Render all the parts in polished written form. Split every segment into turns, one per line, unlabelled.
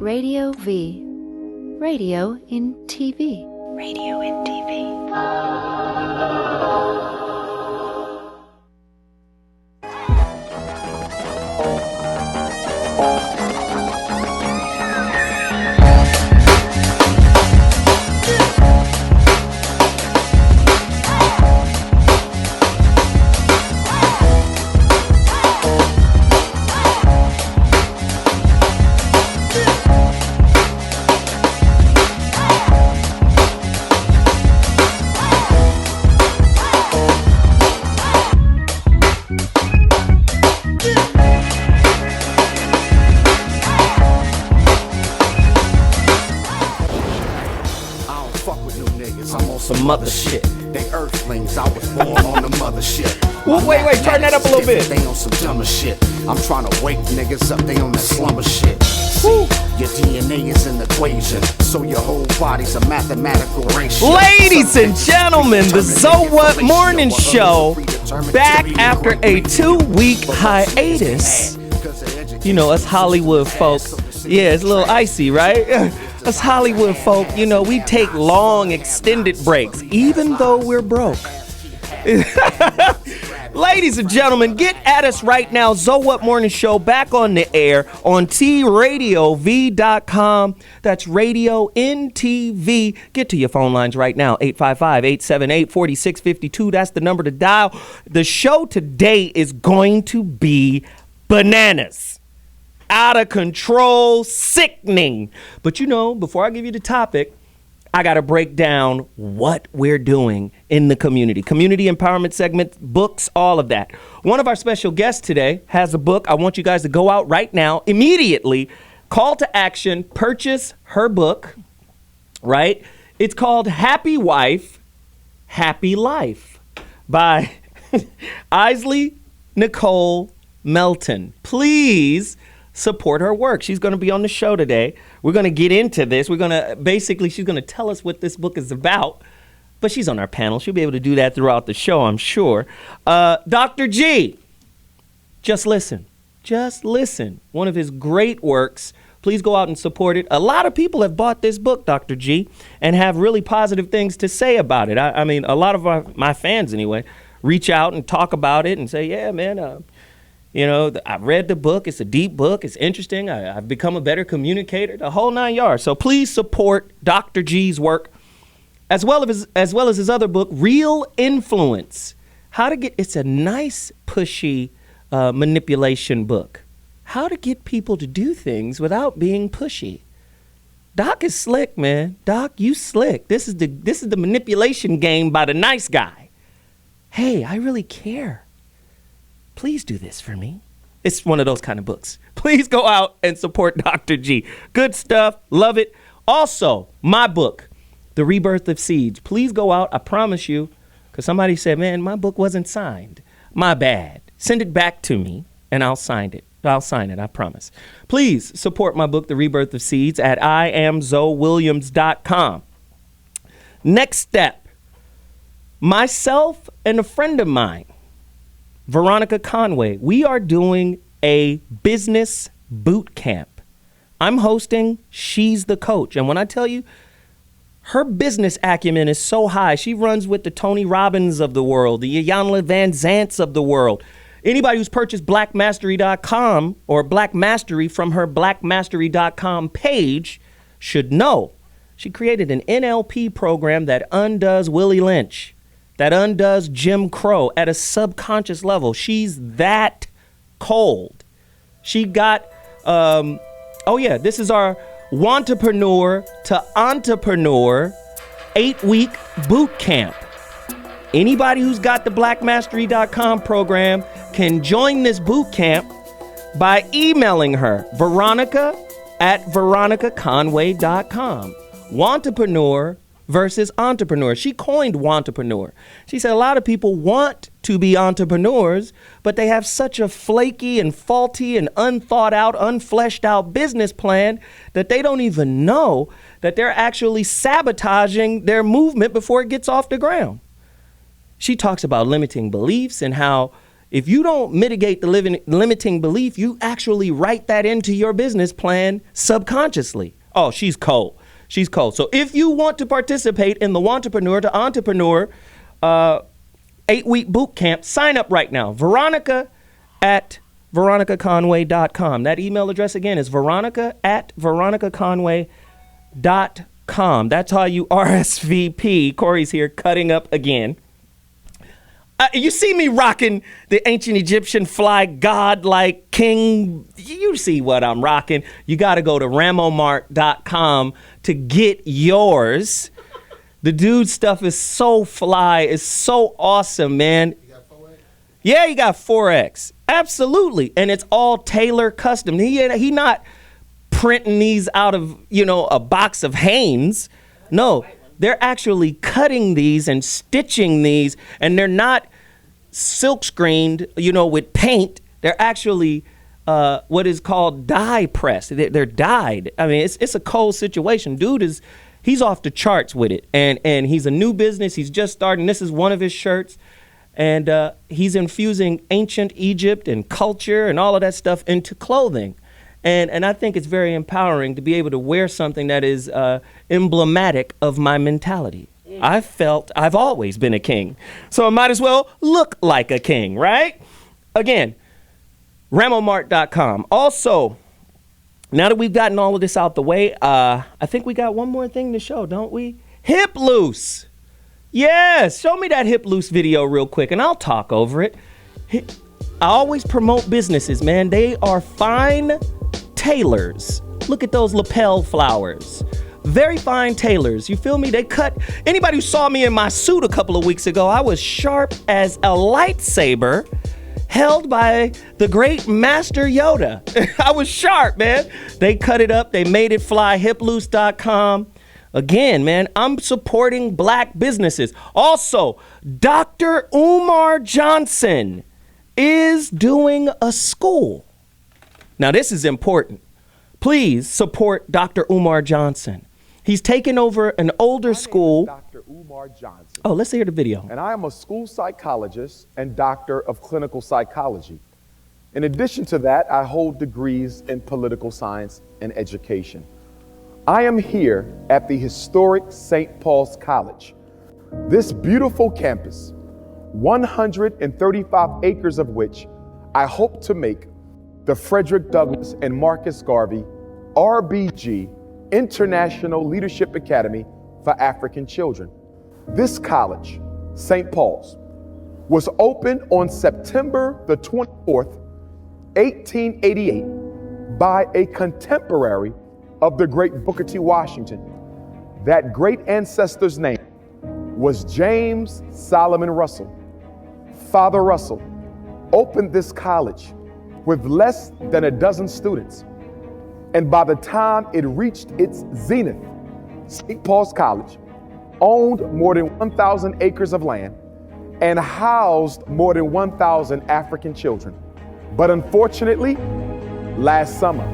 Radio V. Radio in TV. Radio in TV.
Mother shit.
They earthlings, I was born on the mothership.
Well, wait, turn that up a little bit.
They on some dumber shit. I'm trying to wake niggas up, they on that slumber shit. See, your DNA is an equation, so your whole body's a mathematical ratio.
Ladies and gentlemen, the So What Morning Show, back after a 2-week hiatus. You know, us Hollywood folk, yeah, it's a little icy, right? Us Hollywood folk, you know, we take long, extended breaks, even though we're broke. Ladies and gentlemen, get at us right now. So What Morning Show back on the air on TRadiov.com. That's Radio NTV. Get to your phone lines right now. 855-878-4652. That's the number to dial. The show today is going to be bananas. Out of control, sickening. But you know, before I give you the topic, I got to break down what we're doing in the community. Community empowerment segment, books, all of that. One of our special guests today has a book. I want you guys to go out right now, immediately, call to action, purchase her book, right? It's called Happy Wife, Happy Life by Isley Nicole Melton. Please support her work. She's going to be on the show today. We're going to get into this. She's going to tell us what this book is about, but she's on our panel. She'll be able to do that throughout the show, I'm sure. Dr. G, just listen. One of his great works. Please go out and support it. A lot of people have bought this book, Dr. G, and have really positive things to say about it. I mean, a lot of my fans anyway, reach out and talk about it and say, yeah, man, you know, I read the book. It's a deep book. It's interesting. I've become a better communicator, the whole 9 yards. So please support Dr. G's work, as well as his other book, Real Influence. It's a nice, pushy manipulation book. How to get people to do things without being pushy. Doc is slick, man. Doc, you slick. This is the manipulation game by the nice guy. Hey, I really care. Please do this for me. It's one of those kind of books. Please go out and support Dr. G. Good stuff. Love it. Also, my book, The Rebirth of Seeds. Please go out. I promise you, because somebody said, man, my book wasn't signed. My bad. Send it back to me, and I'll sign it. I promise. Please support my book, The Rebirth of Seeds, at IamZoeWilliams.com. Next step, myself and a friend of mine, Veronica Conway, we are doing a business boot camp. I'm hosting, she's the coach. And when I tell you, her business acumen is so high. She runs with the Tony Robbins of the world, the Iyanla Van Zants of the world. Anybody who's purchased blackmastery.com or Black Mastery from her blackmastery.com page should know. She created an NLP program that undoes Willie Lynch, that undoes Jim Crow at a subconscious level. She's that cold. She got, this is our Wantrepreneur to Entrepreneur 8-week boot camp. Anybody who's got the blackmastery.com program can join this boot camp by emailing her, Veronica at veronicaconway.com. Wantrepreneur versus entrepreneur. She coined wantrepreneur. She said a lot of people want to be entrepreneurs, but they have such a flaky and faulty and unthought out, unfleshed out business plan that they don't even know that they're actually sabotaging their movement before it gets off the ground. She talks about limiting beliefs and how If you don't mitigate the limiting belief, you actually write that into your business plan subconsciously. Oh, she's cold. She's cold. So if you want to participate in the Wantrepreneur to Entrepreneur 8-week boot camp, sign up right now. Veronica at veronicaconway.com. That email address again is veronica at veronicaconway.com. That's how you RSVP. Corey's here cutting up again. You see me rocking the ancient Egyptian fly god like king. You see what I'm rocking. You got to go to ramomart.com to get yours. The dude's stuff is so fly. It's so awesome, man. You got 4X? Yeah, you got 4X. Absolutely. And it's all tailor custom. He not printing these out of, a box of Hanes. No, they're actually cutting these and stitching these, and they're not silk screened, with paint. They're actually what is called dye press. They're dyed. I mean, it's a cold situation. He's off the charts with it, and he's a new business. He's just starting. This is one of his shirts, and he's infusing ancient Egypt and culture and all of that stuff into clothing. And I think it's very empowering to be able to wear something that is emblematic of my mentality. I've always been a king, so I might as well look like a king, right? Again, ramomart.com. Also, now that we've gotten all of this out the way, I think we got one more thing to show, don't we? Hip Loose. Yes, show me that Hip Loose video real quick, and I'll talk over it. I always promote businesses, man. They are fine tailors. Look at those lapel flowers. Very fine tailors. You feel me? They cut. Anybody who saw me in my suit a couple of weeks ago, I was sharp as a lightsaber held by the great Master Yoda. I was sharp, man. They cut it up. They made it fly. Hiploose.com. Again, man, I'm supporting black businesses. Also, Dr. Umar Johnson is doing a school. Now, this is important. Please support Dr. Umar Johnson. He's taken over an older school.
Dr. Umar Johnson.
Oh, let's hear the video.
And I am a school psychologist and doctor of clinical psychology. In addition to that, I hold degrees in political science and education. I am here at the historic St. Paul's College. This beautiful campus, 135 acres of which I hope to make the Frederick Douglass and Marcus Garvey RBG International Leadership Academy for African Children. This college, St. Paul's, was opened on September the 24th, 1888 by a contemporary of the great Booker T. Washington. That great ancestor's name was James Solomon Russell. Father Russell opened this college with less than a dozen students. And by the time it reached its zenith, St. Paul's College owned more than 1,000 acres of land and housed more than 1,000 African children. But unfortunately, last summer,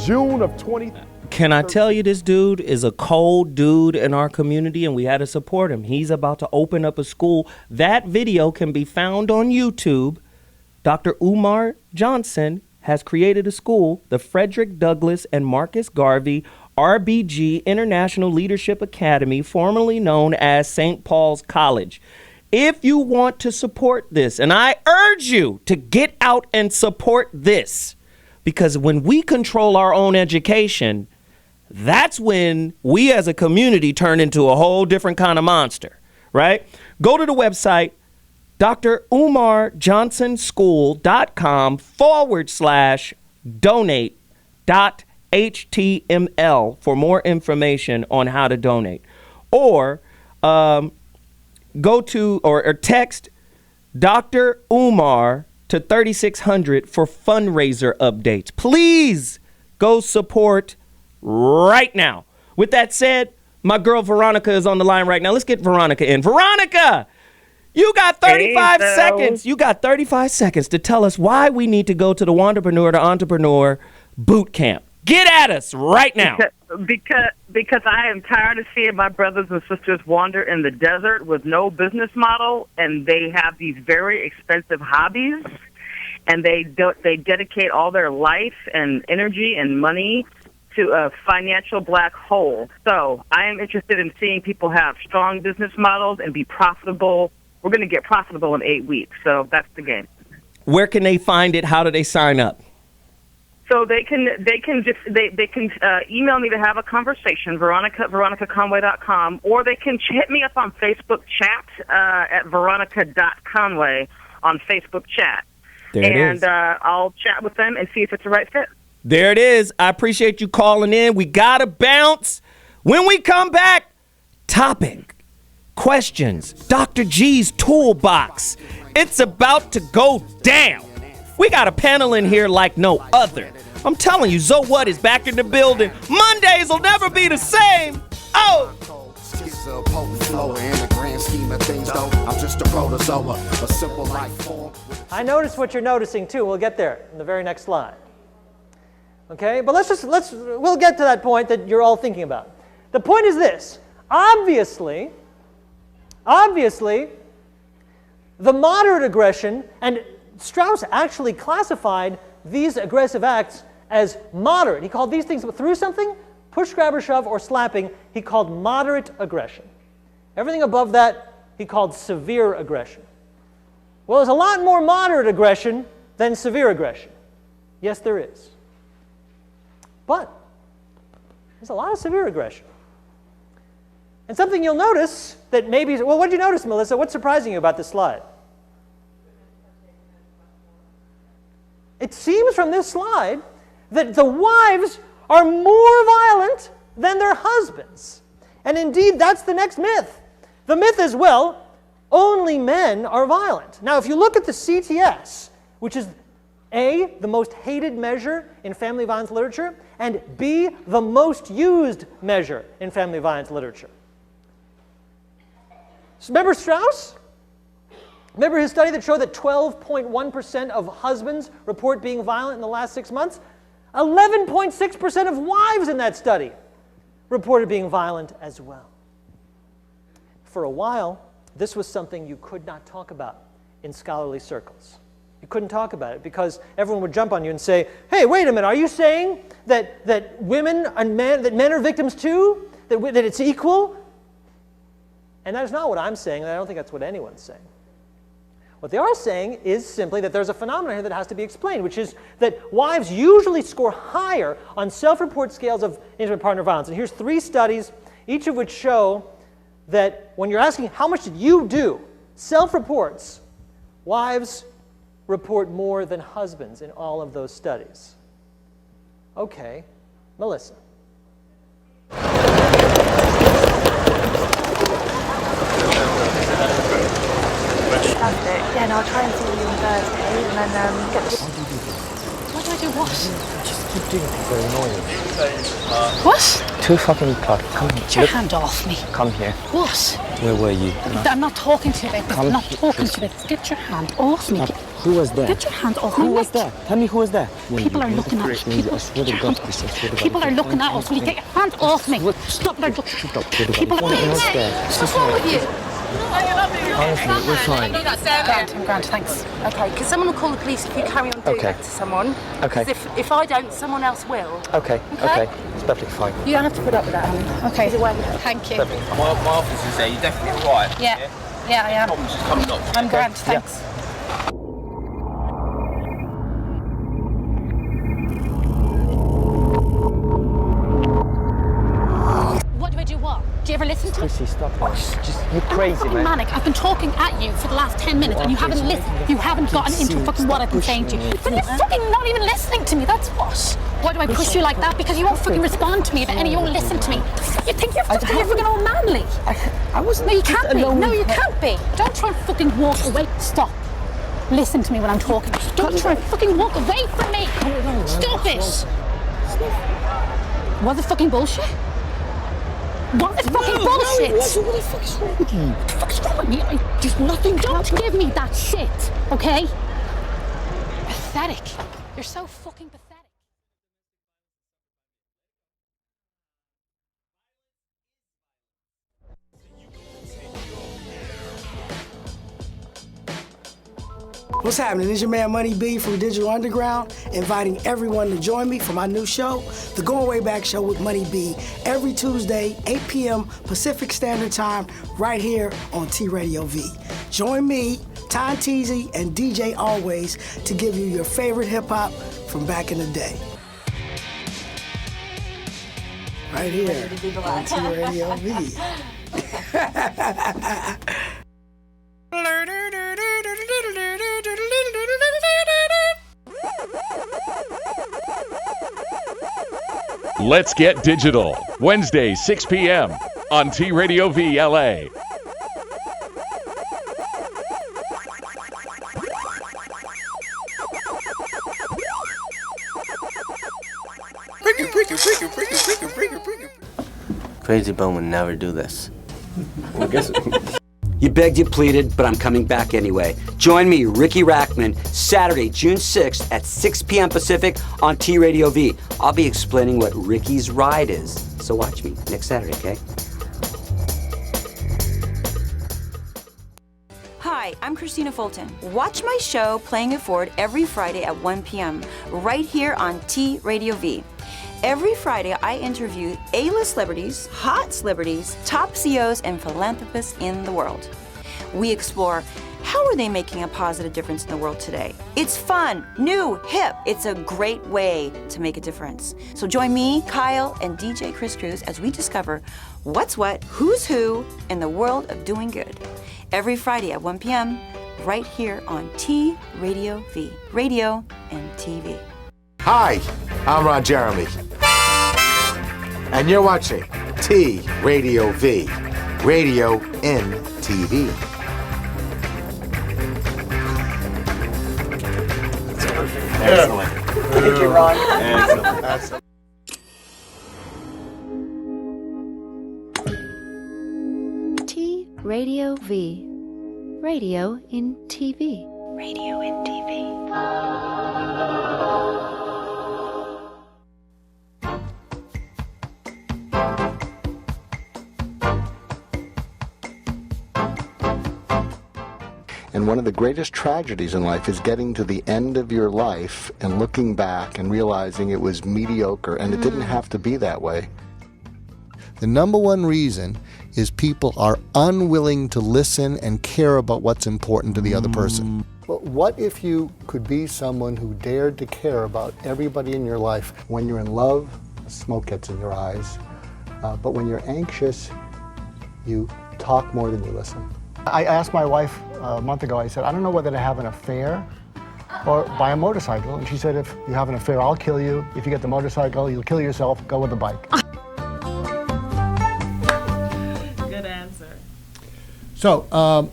June of 20...
Can I tell you, this dude is a cold dude in our community, and we had to support him. He's about to open up a school. That video can be found on YouTube. Dr. Umar Johnson has created a school, the Frederick Douglass and Marcus Garvey RBG International Leadership Academy, formerly known as St. Paul's College. If you want to support this, and I urge you to get out and support this, because when we control our own education, that's when we as a community turn into a whole different kind of monster, right? Go to the website, drumarjohnsonschool.com/donate.html for more information on how to donate. Or go to or text Dr. Umar to 3600 for fundraiser updates. Please go support right now. With that said, my girl Veronica is on the line right now. Let's get Veronica in. Veronica, you got 35 seconds. You got 35 seconds to tell us why we need to go to the Wantrepreneur to Entrepreneur boot camp. Get at us right now.
Because I am tired of seeing my brothers and sisters wander in the desert with no business model, and they have these very expensive hobbies, and they dedicate all their life and energy and money to a financial black hole. So I am interested in seeing people have strong business models and be profitable. We're going to get profitable in 8 weeks, so that's the game.
Where can they find it? How do they sign up?
So they can email me to have a conversation, veronicaconway.com, or they can hit me up on Facebook chat at veronica.conway on Facebook chat.
There it is.
I'll chat with them and see if it's the right fit.
There it is. I appreciate you calling in. We got to bounce. When we come back, topic, questions, Dr. G's toolbox. It's about to go down. We got a panel in here like no other. I'm telling you, Zo What is back in the building. Mondays will never be the same. Oh!
I noticed what you're noticing too. We'll get there in the very next slide. Okay, but we'll get to that point that you're all thinking about. The point is this: obviously, the moderate aggression, and Strauss actually classified these aggressive acts as moderate. He called these things through something, push, grab, or shove, or slapping, he called moderate aggression. Everything above that, he called severe aggression. Well, there's a lot more moderate aggression than severe aggression. Yes, there is. But there's a lot of severe aggression. And something you'll notice that maybe, well, what did you notice, Melissa? What's surprising you about this slide? It seems from this slide that the wives are more violent than their husbands. And indeed, that's the next myth. The myth is, well, only men are violent. Now, if you look at the CTS, which is A, the most hated measure in family violence literature, and B, the most used measure in family violence literature. So remember Strauss? Remember his study that showed that 12.1% of husbands report being violent in the last 6 months? 11.6% of wives in that study reported being violent as well. For a while, this was something you could not talk about in scholarly circles. You couldn't talk about it because everyone would jump on you and say, hey, wait a minute, are you saying that women and men are victims too? That it's equal? And that is not what I'm saying, and I don't think that's what anyone's saying. What they are saying is simply that there's a phenomenon here that has to be explained, which is that wives usually score higher on self-report scales of intimate partner violence. And here's 3 studies, each of which show that when you're asking how much did you do, self-reports, wives report more than husbands in all of those studies. Okay, Melissa.
Fantastic. Yeah, and I'll try and see you on Thursday, and then get the... What do I do? What?
Just keep doing it. They're annoying.
What?
2 fucking o'clock. Come here.
Get your hand off me.
Come here.
What?
Where were you?
I'm not talking to you about this. I'm not talking to you about this. Get your hand off me.
Who was there?
Get your hand off me.
Who was there? Tell me who was there.
People are looking at us.
I swear to God, Chris, I swear to God.
People are looking at us. Will you get your hand off me? Stop. People are looking at us.
What's wrong with you? Honestly, we're fine.
I'm grand, thanks.
Okay, because someone will call the police if you carry on doing that to someone.
Okay.
If I don't, someone else will.
Okay. It's perfectly fine.
You don't have to put up with that, honey.
Okay.
Either way.
Thanly.
My office is there. You're definitely all right.
Yeah, I am.
Just come knock.
I'm grand, thanks. What do I do what? Do you ever listen to me?
Chrissy, stop that. You're crazy,
I'm
man.
manic. I've been talking at you for the last 10 minutes and you haven't listened. You haven't gotten into fucking what I've been saying to you. But you're fucking not even listening to me, that's what. Why do I push you like that? Because you won't fucking respond to me about any, you won't listen to me. You think you're fucking all manly.
I wasn't.
No, you can't be. No, you can't be. Don't try and fucking walk away. Stop. Listen to me when I'm talking. Don't try and fucking walk away from me. Stop it. Was it fucking bullshit? What is fucking bullshit?
What the fuck is wrong with you?
What the fuck is wrong with me? There's nothing. Don't give me that shit, okay? Pathetic. You're so fucking pathetic.
What's happening? It's your man Money B from Digital Underground, inviting everyone to join me for my new show, The Going Way Back Show with Money B, every Tuesday, 8 p.m. Pacific Standard Time, right here on T Radio V. Join me, Ty Teasy, and DJ Always to give you your favorite hip-hop from back in the day. Right here on T Radio V.
Let's Get Digital, Wednesday, 6 p.m. on T Radio V LA.
Crazy Bone would never do this.
Well, I guess
You begged, you pleaded, but I'm coming back anyway. Join me, Ricky Rackman, Saturday, June 6th at 6 p.m. Pacific on T Radio V. I'll be explaining what Ricky's ride is. So watch me next Saturday, okay?
Hi, I'm Christina Fulton. Watch my show, Playing It Forward, every Friday at 1 p.m. right here on T Radio V. Every Friday, I interview A-list celebrities, hot celebrities, top CEOs, and philanthropists in the world. We explore how are they making a positive difference in the world today. It's fun, new, hip. It's a great way to make a difference. So join me, Kyle, and DJ Chris Cruz as we discover what's what, who's who in the world of doing good. Every Friday at 1 p.m., right here on T Radio V. Radio and TV.
Hi, I'm Ron Jeremy. And you're watching T Radio V, Radio in TV.
Excellent.
Thank you, Ron.
Excellent.
T Radio V, Radio in TV. Radio in TV.
And one of the greatest tragedies in life is getting to the end of your life and looking back and realizing it was mediocre and it didn't have to be that way.
The number one reason is people are unwilling to listen and care about what's important to the other person.
But what if you could be someone who dared to care about everybody in your life? When you're in love, smoke gets in your eyes. But when you're anxious, you talk more than you listen. I asked my wife a month ago, I said, I don't know whether to have an affair or buy a motorcycle. And she said, if you have an affair, I'll kill you. If you get the motorcycle, you'll kill yourself. Go with the bike.
Good answer.
So,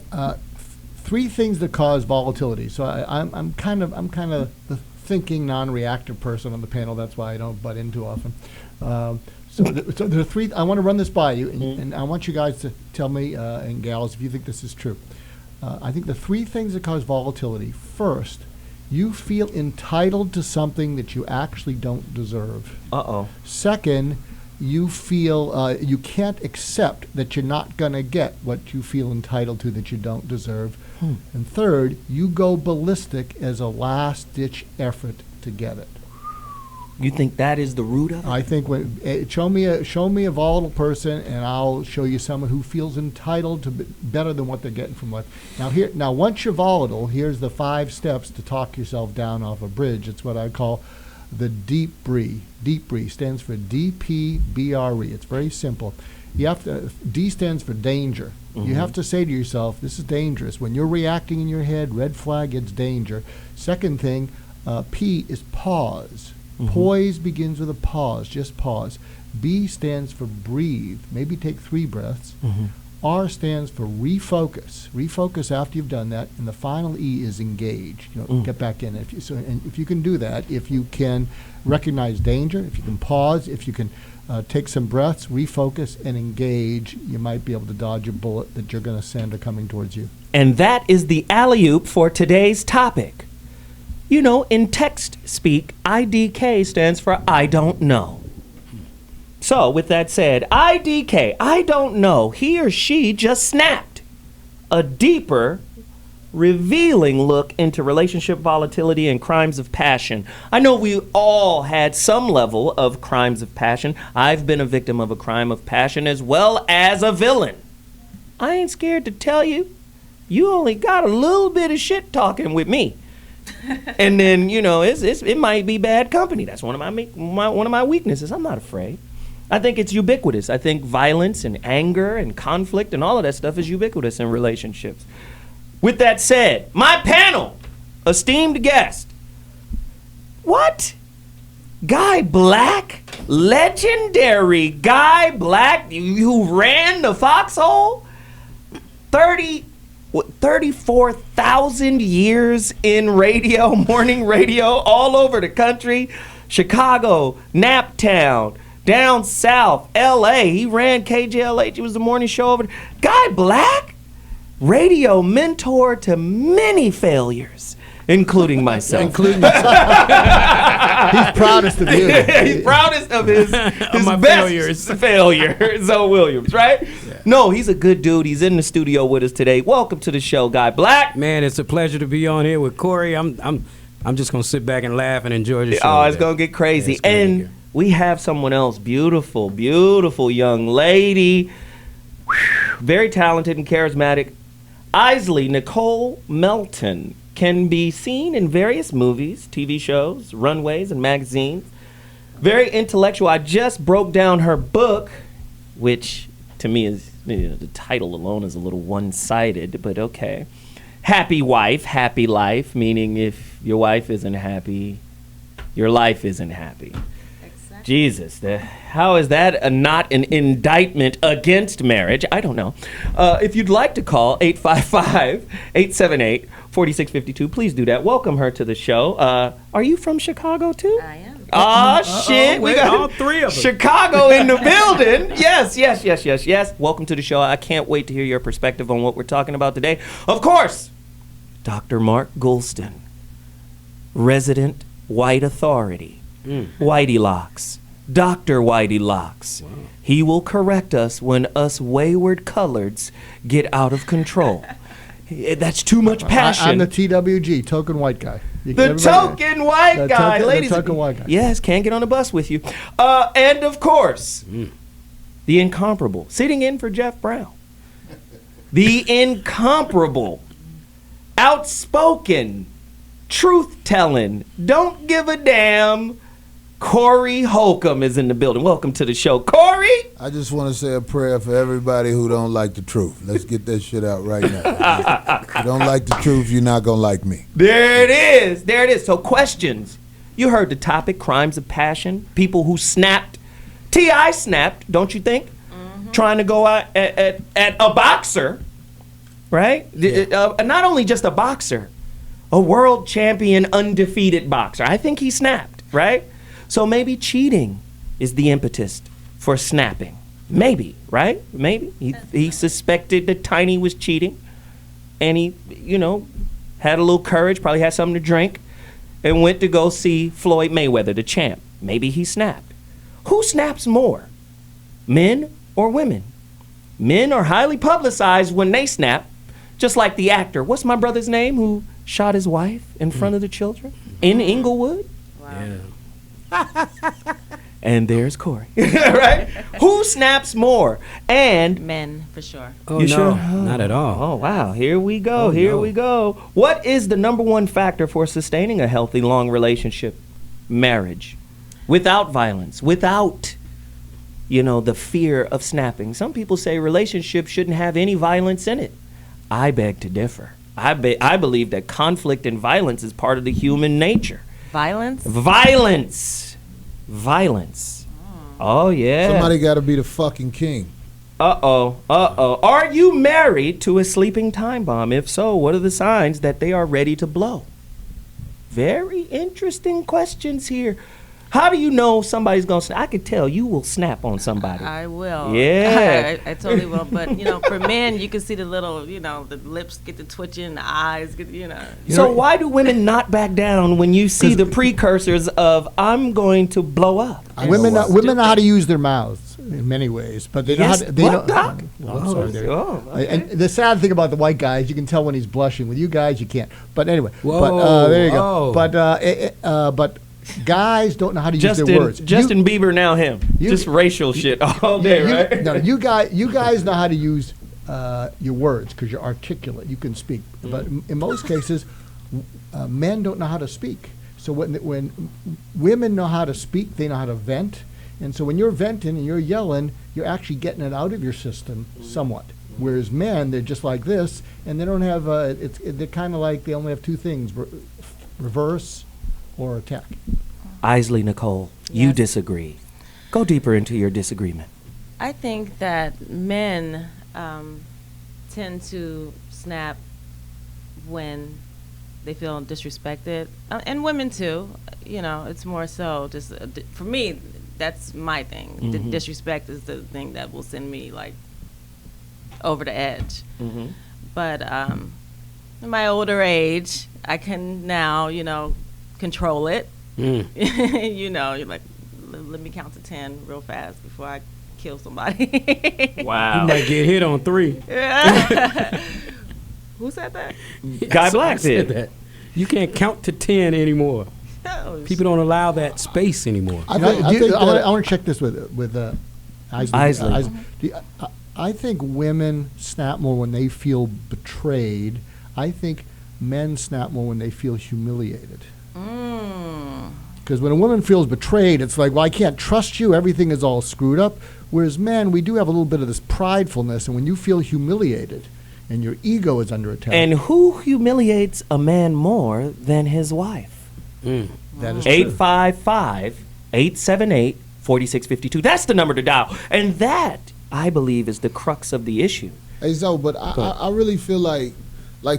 three things that cause volatility. So I'm kind of the thinking, non-reactive person on the panel. That's why I don't butt in too often. So there are three. I want to run this by you, and I want you guys to tell me, and gals, if you think this is true. I think the three things that cause volatility. First, you feel entitled to something that you actually don't deserve.
Uh-oh.
Second, you feel you can't accept that you're not going to get what you feel entitled to that you don't deserve. And third, you go ballistic as a last-ditch effort to get it.
You think that is the root of it?
I think show me a volatile person, and I'll show you someone who feels entitled to better than what they're getting from life. Now, once you're volatile, here's the 5 steps to talk yourself down off a bridge. It's what I call the deep breathe. Deep breathe stands for DPBRE. It's very simple. You have to. D stands for danger. You have to say to yourself, "This is dangerous." When you're reacting in your head, red flag, it's danger. Second thing, P is pause. Poise begins with a pause, just pause. B stands for breathe, maybe take 3 breaths. R stands for refocus. Refocus after you've done that. And the final E is engage. Get back in. If you can do that, if you can recognize danger, if you can pause, if you can take some breaths, refocus, and engage, you might be able to dodge a bullet that you're going to send or coming towards you.
And that is the alley-oop for today's topic. You know, in text speak, IDK stands for I don't know. So, with that said, IDK, I don't know, he or she just snapped. A deeper revealing look into relationship volatility and crimes of passion. I know we all had some level of crimes of passion. I've been a victim of a crime of passion as well as a villain. I ain't scared to tell you, you only got a little bit of shit talking with me. And then, you know, it might be bad company. That's one of my weaknesses. I'm not afraid. I think it's ubiquitous. I think violence and anger and conflict and all of that stuff is ubiquitous in relationships. With that said, my panel, esteemed guest, what? Guy Black? Legendary Guy Black, who ran the Foxhole? 34,000 years in radio, morning radio, all over the country. Chicago, Naptown, down south, L.A. He ran KJLH. It was the morning show over there. Guy Black, radio mentor to many failures, including myself.
Including yourself. He's proudest of you.
He's proudest of his
my
best failure, Zoe Williams, right? Yeah. No, he's a good dude. He's in the studio with us today. Welcome to the show, Guy Black.
Man, it's a pleasure to be on here with Corey. I'm just gonna sit back and laugh and enjoy the show.
Oh, it's gonna get crazy. Yeah, and we have someone else, beautiful, beautiful young lady, very talented and charismatic. Isley Nicole Melton can be seen in various movies, TV shows, runways, and magazines. Very intellectual. I just broke down her book, which to me is, you know, the title alone is a little one-sided, but okay. Happy Wife, Happy Life, meaning if your wife isn't happy, your life isn't happy. Exactly. Jesus, how is that not an indictment against marriage? I don't know. If you'd like to call 855-878-4652, please do that. Welcome her to the show. Are you from Chicago too?
I am.
Oh, shit.
We got all three of them.
Chicago in the building. Yes. Welcome to the show. I can't wait to hear your perspective on what we're talking about today. Of course, Dr. Mark Goulston, resident white authority. Whitey Locks. Dr. Whitey Locks. Wow. He will correct us when us wayward coloreds get out of control. That's too much passion.
I'm the TWG, token white guy.
The token white guy, ladies. The token white guy. Yes, can't get on the bus with you. And of course, the incomparable, sitting in for Jeff Brown. The incomparable, outspoken, truth-telling, don't give a damn, Corey Holcomb is in the building. Welcome to the show, Corey.
I just want to say a prayer for everybody who don't like the truth. Let's get that shit out right now. If you don't like the truth, you're not going to like me.
There it is. There it is. So questions. You heard the topic, crimes of passion. People who snapped. T.I. snapped, don't you think? Mm-hmm. Trying to go out at a boxer, right? Yeah. Not only just a boxer, a world champion, undefeated boxer. I think he snapped, right? So maybe cheating is the impetus for snapping. Maybe, right? Maybe. He suspected that Tiny was cheating, and he, you know, had a little courage, probably had something to drink, and went to go see Floyd Mayweather, the champ. Maybe he snapped. Who snaps more, men or women? Men are highly publicized when they snap, just like the actor. What's my brother's name who shot his wife in front of the children in Inglewood?
Wow. Yeah.
And there's Corey, right? Who snaps more? And
men, for sure.
Oh,
you
no,
sure?
not at all.
Oh, wow. Here we go. We go. What is the number one factor for sustaining a healthy, long relationship? Marriage. Without violence. Without, you know, the fear of snapping. Some people say relationships shouldn't have any violence in it. I beg to differ. I believe that conflict and violence is part of the human nature.
Violence?
Violence. Oh, yeah.
Somebody got to be the fucking king.
Uh-oh. Are you married to a sleeping time bomb? If so, what are the signs that they are ready to blow? Very interesting questions here. How do you know somebody's going to snap? I could tell you will snap on somebody.
I will.
Yeah.
I totally will. But, you know, for men, you can see the little, you know, the lips get to twitching, the eyes get, you know.
So why do women not back down when you see the precursors of, I'm going to blow up?
Women know how to use their mouths. in many ways, but they know how to, they
what,
don't.
Doc?
I'm sorry, there.
okay.
And the sad thing about the white guys, you can tell when he's blushing. With you guys, you can't. But anyway,
Whoa,
there you go. But guys don't know how to use their words.
Justin Bieber, now him. Just racial shit all day, right?
No, you guys know how to use your words because you're articulate. You can speak. But in most cases, men don't know how to speak. So when women know how to speak, they know how to vent. And so when you're venting and you're yelling, you're actually getting it out of your system somewhat. Whereas men, they're just like this, and they don't have. They're kind of like they only have two things: reverse or attack.
Isley Nicole, you disagree. Go deeper into your disagreement.
I think that men tend to snap when they feel disrespected, and women too. You know, it's more so just for me. That's my thing.
Mm-hmm.
Disrespect is the thing that will send me like over the edge.
Mm-hmm.
But in my older age, I can now, control it. You're like, let me count to 10 real fast before I kill somebody.
Wow. You might get hit on 3.
Yeah. Who said that?
Guy Black
said
did
that. You can't count to 10 anymore.
No,
people don't allow that space anymore.
I want to check this with Isley. I think women snap more when they feel betrayed. I think men snap more when they feel humiliated. Because when a woman feels betrayed, it's like, well, I can't trust you. Everything is all screwed up. Whereas men, we do have a little bit of this pridefulness. And when you feel humiliated and your ego is under attack.
And who humiliates a man more than his wife?
That is true.
855-878-4652. That's the number to dial. And that, I believe, is the crux of the issue.
Hey, Zoe, but I really feel like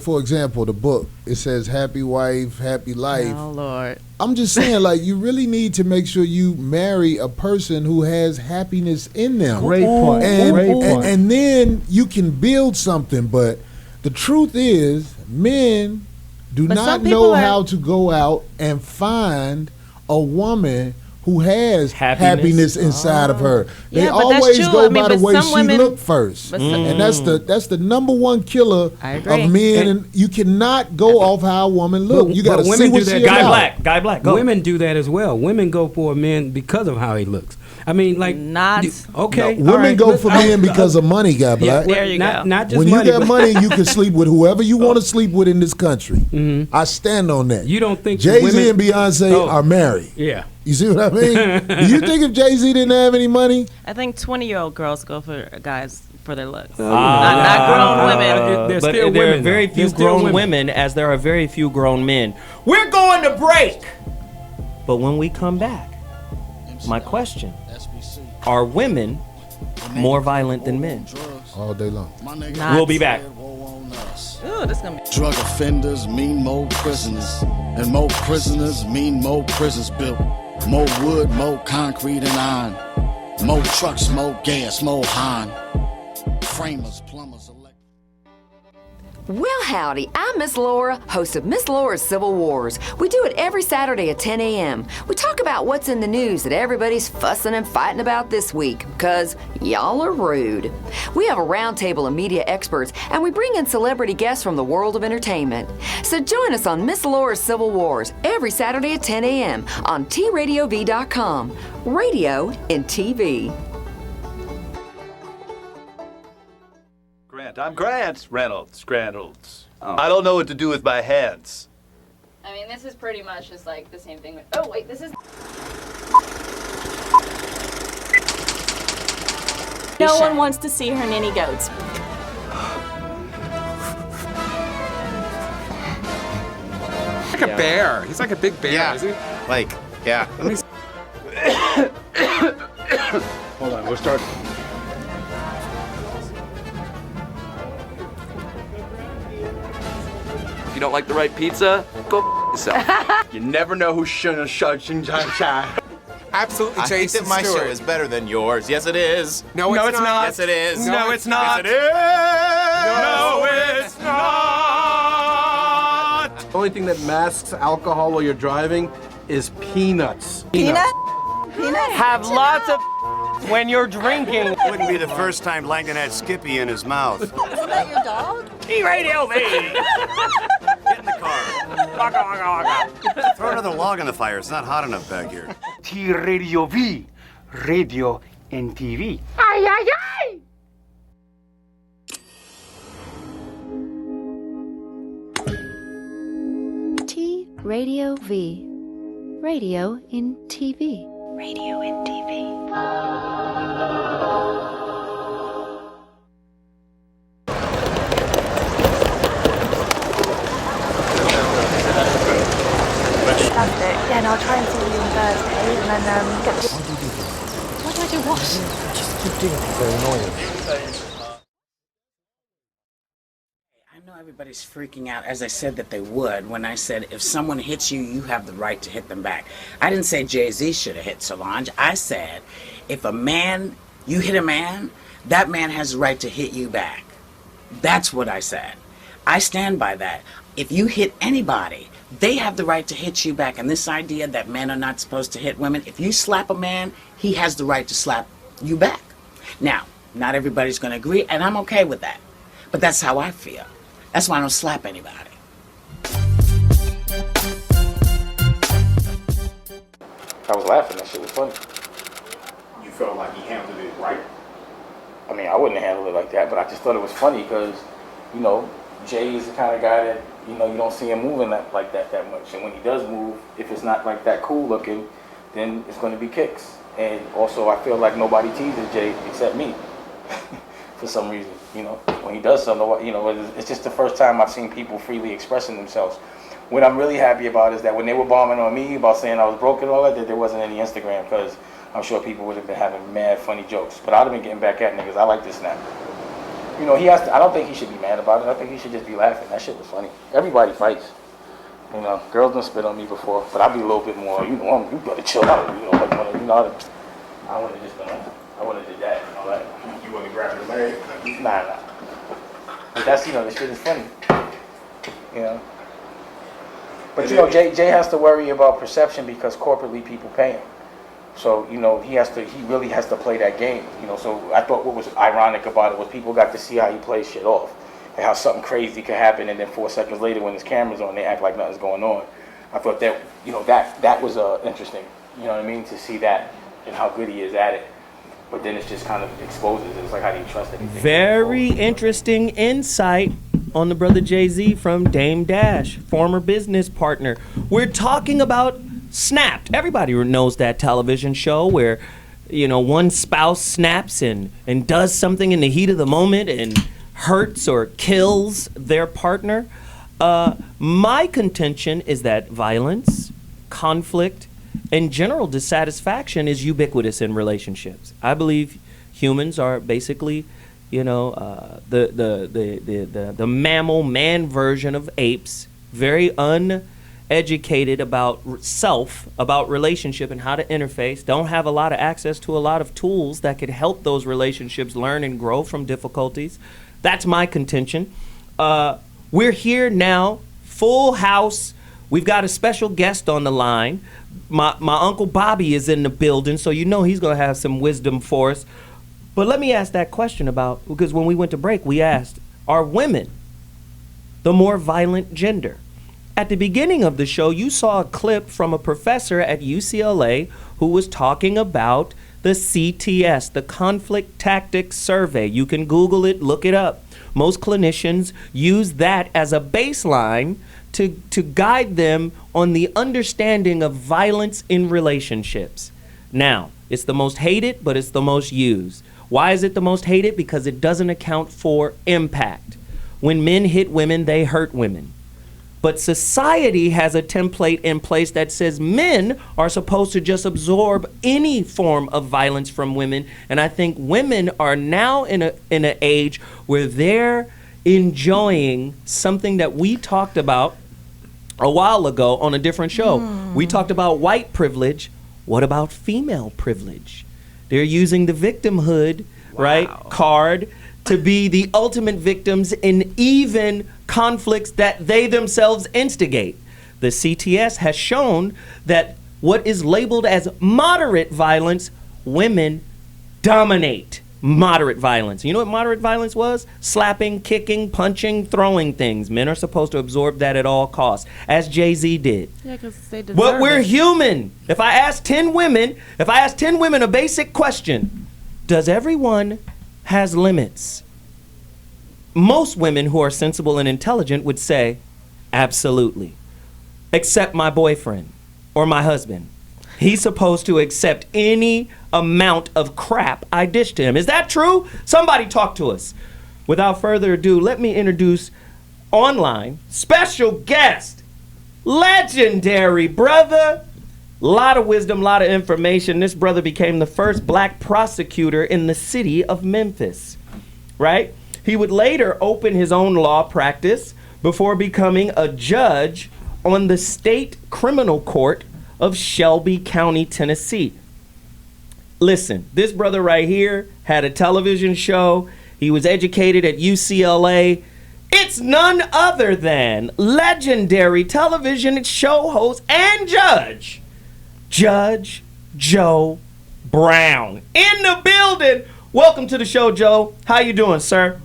for example, the book, it says happy wife, happy life.
Oh, Lord.
I'm just saying, like, you really need to make sure you marry a person who has happiness in them.
Great point.
And then you can build something. But the truth is, men do not know how to go out and find a woman who has happiness inside of her. They always go by the way she look first. And that's the number one killer of men. And you cannot go off how a woman look. You got to see what she about.
Guy Black, go.
Women do that as well. Women go for a man because of how he looks. I mean, like, okay.
No, women go for men because of money, Guy Black.
There you go.
Not just
when
money.
You got money, you can sleep with whoever you want to sleep with in this country. I stand on that.
You don't think
Jay-Z and Beyonce are married?
Yeah.
You see what I mean? Do you think if Jay-Z didn't have any money?
I think 20-year-old girls go for guys for their looks. Not grown women.
But there are very few grown women, as there are very few grown men. We're going to break. But when we come back, my question, are women more violent than men?
All day long.
We'll be back.
Ooh, this gonna be.
Drug offenders mean more prisoners, and more prisoners mean more prisons built. More wood, more concrete and iron. More trucks, more gas, more Han. Framers, plumbers,
Well, howdy, I'm Miss Laura, host of Miss Laura's Civil Wars. We do it every Saturday at 10 a.m. We talk about what's in the news that everybody's fussing and fighting about this week, because y'all are rude. We have a roundtable of media experts, and we bring in celebrity guests from the world of entertainment. So join us on Miss Laura's Civil Wars every Saturday at 10 a.m. on TRadiov.com. Radio and TV.
I'm Grant Reynolds. I don't know what to do with my hands.
I mean, this is pretty much just like the same thing. Oh, wait, this is...
No one wants to see her ninny goats.
Like a bear. He's like a big bear, isn't he?
Yeah.
Let me
Hold on, we'll start.
If you don't like the right pizza, go yourself.
You never know who's
Absolutely,
I think
Jason
that my
Stewart.
show is better than yours. Yes, it is.
No, it's not.
Yes, it is.
No, it's not.
Yes, it is.
No, it's not.
The only thing that masks alcohol while you're driving is peanuts.
Peanut?
Have lots of
when you're drinking.
Wouldn't be the first time Langdon had Skippy in his mouth.
Isn't that your dog?
T-Radio V!
Get in the car.
Waka, waka, waka.
Throw another log on the fire. It's not hot enough back here.
T-Radio V. Radio and TV.
Ay, ay, ay!
T-Radio V. Radio in TV. Radio in TV.
Fantastic. Yeah, and I'll try and see you on Thursday, and then get the...
What do I do? What?
Just keep digging. They're annoying.
I know everybody's freaking out, as I said that they would, when I said if someone hits you, you have the right to hit them back. I didn't say Jay-Z should have hit Solange. I said if you hit a man, that man has the right to hit you back. That's what I said. I stand by that. If you hit anybody, they have the right to hit you back. And this idea that men are not supposed to hit women, if you slap a man, he has the right to slap you back. Now, not everybody's going to agree, and I'm okay with that. But that's how I feel. That's why I don't slap anybody.
I was laughing. That shit was funny.
You felt like he handled it right?
I mean, I wouldn't handle it like that, but I just thought it was funny because, you know, Jay is the kind of guy that, you know, you don't see him moving like that much. And when he does move, if it's not like that cool looking, then it's going to be kicks. And also, I feel like nobody teases Jay except me for some reason. You know, when he does something, you know, it's just the first time I've seen people freely expressing themselves. What I'm really happy about is that when they were bombing on me about saying I was broke and all that there wasn't any Instagram, because I'm sure people would have been having mad funny jokes. But I'd have been getting back at niggas. I like this snap. You know, I don't think he should be mad about it. I think he should just be laughing. That shit was funny. Everybody fights. You know, girls done spit on me before, but I'd be a little bit more, you know, you gotta chill out. You know, like, I would have just done that. I would have did that. You know, like,
You want to grab your leg?
Nah. But that's, you know, the shit is funny. You know. But, you know, Jay has to worry about perception because corporately people pay him. So, you know, he really has to play that game. You know, so I thought what was ironic about it was people got to see how he plays shit off. And how something crazy could happen, and then 4 seconds later when his camera's on, they act like nothing's going on. I thought that, you know, that was interesting. You know what I mean? To see that and how good he is at it. But then it just kind of exposes it. It's like, how do you trust anything?
Very interesting insight on the brother Jay-Z from Dame Dash, former business partner. We're talking about Snapped. Everybody knows that television show where, you know, one spouse snaps and does something in the heat of the moment and hurts or kills their partner. My contention is that violence, conflict, and general dissatisfaction is ubiquitous in relationships. I believe humans are basically, you know, the mammal man version of apes, very uneducated about self, about relationship and how to interface, don't have a lot of access to a lot of tools that could help those relationships learn and grow from difficulties. That's my contention. We're here now, full house. We've got a special guest on the line. My Uncle Bobby is in the building, so you know he's going to have some wisdom for us. But let me ask that question about, because when we went to break, we asked, are women the more violent gender? At the beginning of the show, you saw a clip from a professor at UCLA who was talking about the CTS, the Conflict Tactics Survey. You can Google it, look it up. Most clinicians use that as a baseline to guide them on the understanding of violence in relationships. Now, it's the most hated, but it's the most used. Why is it the most hated? Because it doesn't account for impact. When men hit women, they hurt women. But society has a template in place that says men are supposed to just absorb any form of violence from women. And I think women are now in an age where they're enjoying something that we talked about a while ago on a different show. We talked about white privilege. What about female privilege? They're using the victimhood, right, card to be the ultimate victims in even conflicts that they themselves instigate. The CTS has shown that what is labeled as moderate violence, women dominate moderate violence. You know what moderate violence was? Slapping, kicking, punching, throwing things. Men are supposed to absorb that at all costs, as Jay-Z did.
Yeah, because they deserve
But we're
it.
human. If I ask 10 women a basic question, does everyone has limits? Most women who are sensible and intelligent would say, absolutely. Except my boyfriend or my husband. He's supposed to accept any amount of crap I dish to him. Is that true? Somebody talk to us. Without further ado, let me introduce online special guest, legendary brother. Lot of wisdom, lot of information. This brother became the first black prosecutor in the city of Memphis, right? He would later open his own law practice before becoming a judge on the state criminal court of Shelby County, Tennessee. Listen, this brother right here had a television show. He was educated at UCLA. It's none other than legendary television show host and judge, Judge Joe Brown. In the building. Welcome to the show, Joe. How you doing, sir?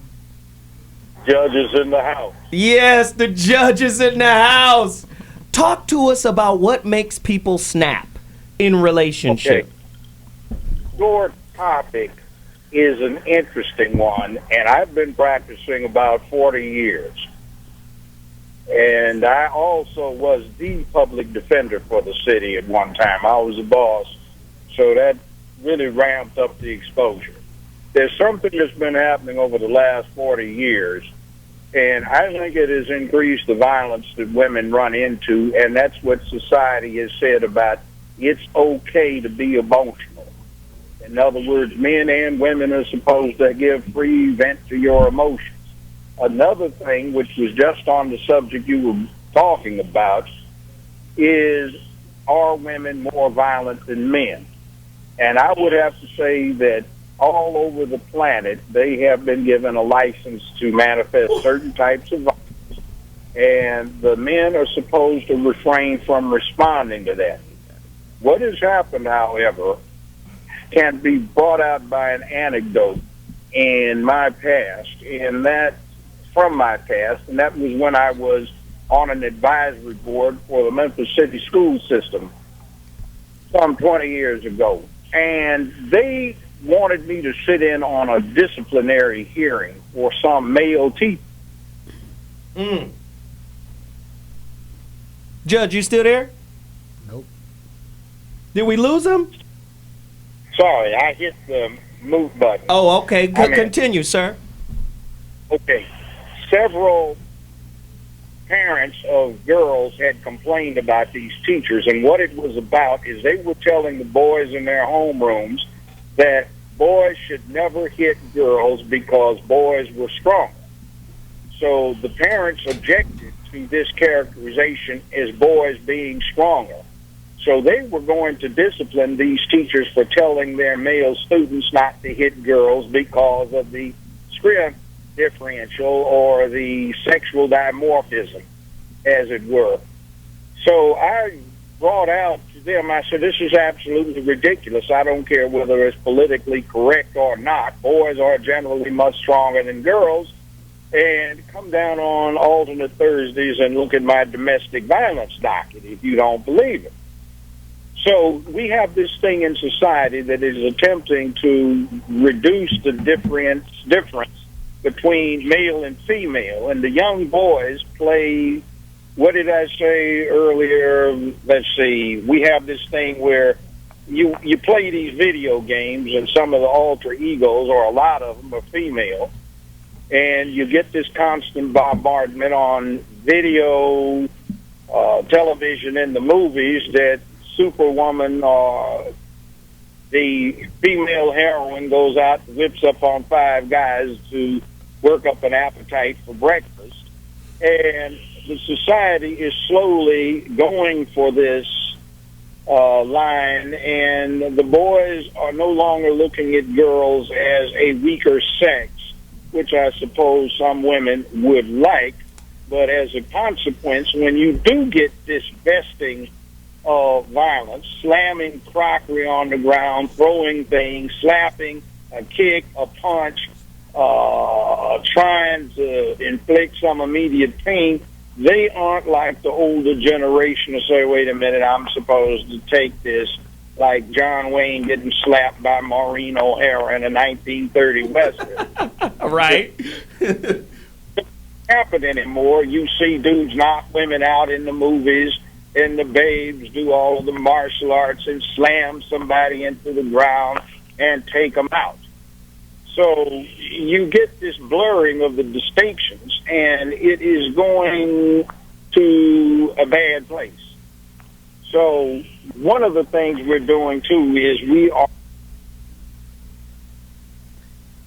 Judge is in the house.
Yes, the judge is in the house. Talk to us about what makes people snap in relationship.
Okay. Your topic is an interesting one, and I've been practicing about 40 years. And I also was the public defender for the city at one time. I was a boss, so that really ramped up the exposure. There's something that's been happening over the last 40 years, and I think it has increased the violence that women run into, and that's what society has said about it's okay to be emotional. In other words, men and women are supposed to give free vent to your emotions. Another thing, which was just on the subject you were talking about, is are women more violent than men? And I would have to say that all over the planet, they have been given a license to manifest certain types of violence, and the men are supposed to refrain from responding to that. What has happened, however, can be brought out by an anecdote in my past, and that from my past, and that was when I was on an advisory board for the Memphis City school system some 20 years ago. And they wanted me to sit in on a disciplinary hearing for some male teacher.
Judge, you still there?
Nope.
Did we lose him?
Sorry, I hit the move button.
Oh, okay. Continue, sir.
Okay. Several parents of girls had complained about these teachers, and what it was about is they were telling the boys in their homerooms that boys should never hit girls because boys were strong. So the parents objected to this characterization as boys being stronger. So they were going to discipline these teachers for telling their male students not to hit girls because of the strength differential or the sexual dimorphism, as it were. So I brought out to them, I said, this is absolutely ridiculous. I don't care whether it's politically correct or not. Boys are generally much stronger than girls. And come down on alternate Thursdays and look at my domestic violence docket if you don't believe it. So we have this thing in society that is attempting to reduce the difference between male and female. And the young boys play, what did I say earlier? Let's see. We have this thing where you play these video games, and some of the alter egos, or a lot of them, are female. And you get this constant bombardment on video, television, and the movies that Superwoman or the female heroine goes out and whips up on 5 guys to work up an appetite for breakfast. And the society is slowly going for this line, and the boys are no longer looking at girls as a weaker sex, which I suppose some women would like. But as a consequence, when you do get this vesting of violence, slamming crockery on the ground, throwing things, slapping, a kick, a punch, trying to inflict some immediate pain, they aren't like the older generation to say, wait a minute, I'm supposed to take this, like John Wayne getting slapped by Maureen O'Hara in a 1930 Western.
Right.
It doesn't happen anymore. You see dudes knock women out in the movies, and the babes do all of the martial arts and slam somebody into the ground and take them out. So you get this blurring of the distinctions, and it is going to a bad place. So one of the things we're doing, too, is we are...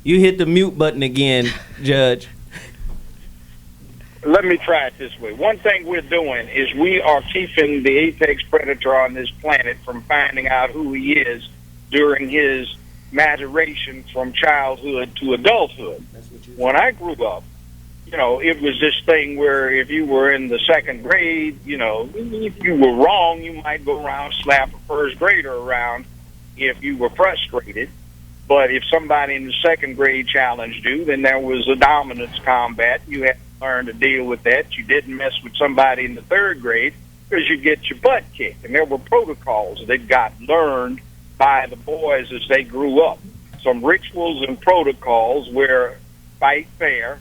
You hit the mute button again, Judge.
Let me try it this way. One thing we're doing is we are keeping the apex predator on this planet from finding out who he is during his maturation from childhood to adulthood. When I grew up, you know, it was this thing where if you were in the second grade, you know, if you were wrong, you might go around slap a first grader around if you were frustrated. But if somebody in the second grade challenged you, then there was a dominance combat. You had to learn to deal with that. You didn't mess with somebody in the third grade because you'd get your butt kicked. And there were protocols that got learned by the boys as they grew up. Some rituals and protocols where fight fair,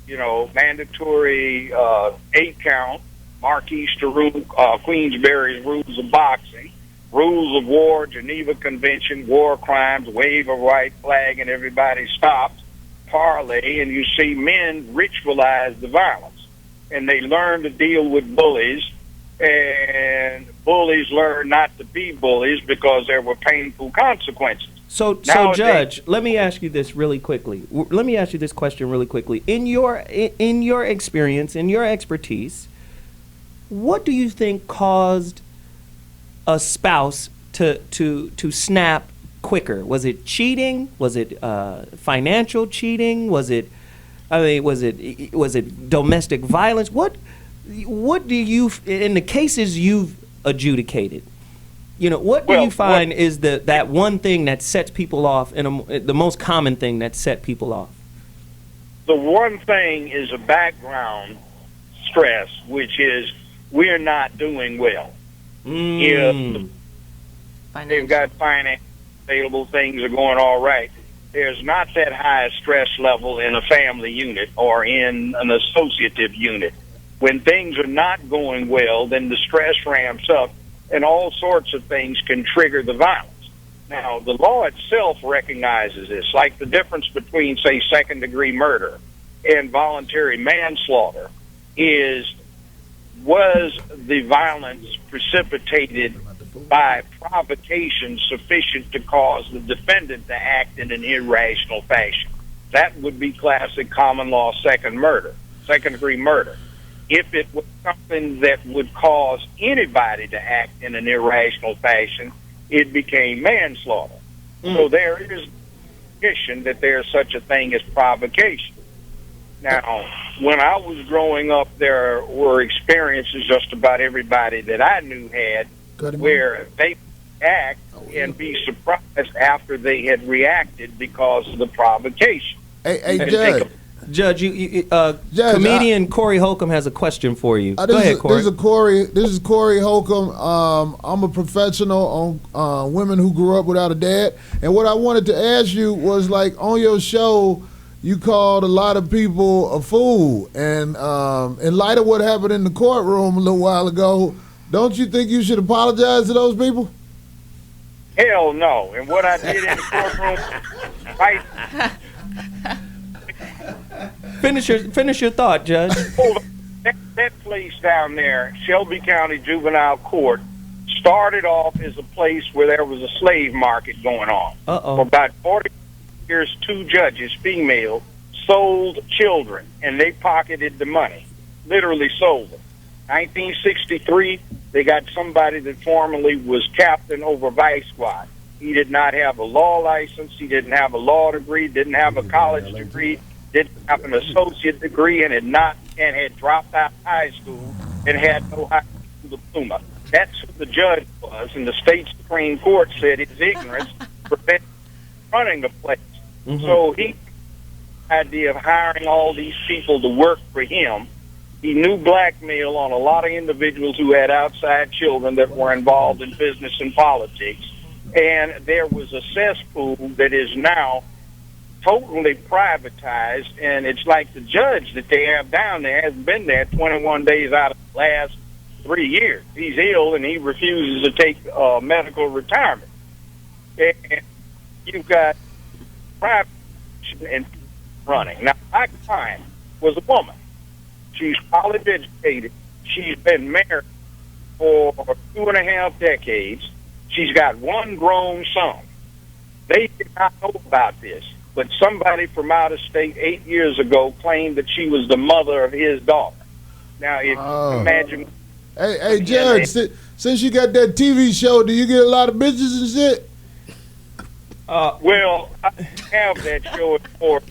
you know, mandatory 8-count, Marquis de Queensberry's rules of boxing, rules of war, Geneva Convention, war crimes, wave a white flag and everybody stops, parlay, and you see men ritualize the violence. And they learn to deal with bullies, and bullies learn not to be bullies because there were painful consequences.
So Judge, let me ask you this really quickly. Let me ask you this question really quickly. In your experience, in your expertise, what do you think caused a spouse to snap quicker? Was it cheating? Was it financial cheating? Was it domestic violence? What do you, in the cases you've adjudicated, you know, what do you find is that one thing that sets people off, and the most common thing that set people off?
The one thing is a background stress, which is we're not doing well. If they've got finance available, things are going all right. There's not that high a stress level in a family unit or in an associative unit. When things are not going well, then the stress ramps up, and all sorts of things can trigger the violence. Now, the law itself recognizes this, like the difference between, say, second-degree murder and voluntary manslaughter was the violence precipitated by provocation sufficient to cause the defendant to act in an irrational fashion. That would be classic common law second-degree murder. If it was something that would cause anybody to act in an irrational fashion, it became manslaughter. So there is recognition that there's such a thing as provocation. Now, when I was growing up, there were experiences just about everybody that I knew had where they act and be surprised after they had reacted because of the provocation.
Hey, Judge, comedian Corey Holcomb has a question for you. Go ahead, Corey.
This is Corey Holcomb. I'm a professional on women who grew up without a dad. And what I wanted to ask you was, like, on your show, you called a lot of people a fool. And in light of what happened in the courtroom a little while ago, don't you think you should apologize to those people?
Hell no. And what I did in the courtroom, right?
Finish your thought, Judge.
That place down there, Shelby County Juvenile Court, started off as a place where there was a slave market going on. For about 40 years, 2 judges, female, sold children, and they pocketed the money, literally sold them. 1963, they got somebody that formerly was captain over Vice Squad. He did not have a law license. He didn't have a law degree, didn't have a college degree, didn't have an associate degree, and had dropped out of high school and had no high school diploma. That's who the judge was, and the state Supreme Court said his ignorance prevented running the place. So he idea of hiring all these people to work for him. He knew blackmail on a lot of individuals who had outside children that were involved in business and politics. And there was a cesspool that is now totally privatized, and it's like the judge that they have down there hasn't been there 21 days out of the last 3 years. He's ill, and he refuses to take medical retirement. And you've got private and running. Now, my client was a woman. She's college educated. She's been married for 2.5 decades. She's got one grown son. They did not know about this, but somebody from out of state 8 years ago claimed that she was the mother of his daughter. Now, if imagine...
Hey, Judge, since you got that TV show, do you get a lot of bitches and shit?
Well, I have that show before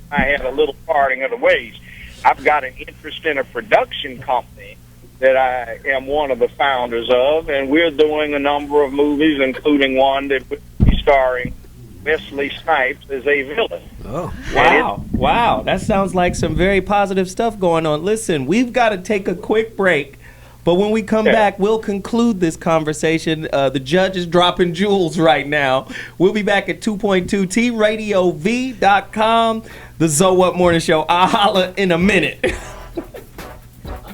I had a little parting of the ways. I've got an interest in a production company that I am one of the founders of, and we're doing a number of movies, including one that would be starring Wesley Snipes as a villain.
Oh, wow. Wow. That sounds like some very positive stuff going on. Listen, we've got to take a quick break. But when we come back, we'll conclude this conversation. The judge is dropping jewels right now. We'll be back at 2.2 TRadioV.com. The Zoe Up Morning Show. I'll holler in a minute.
I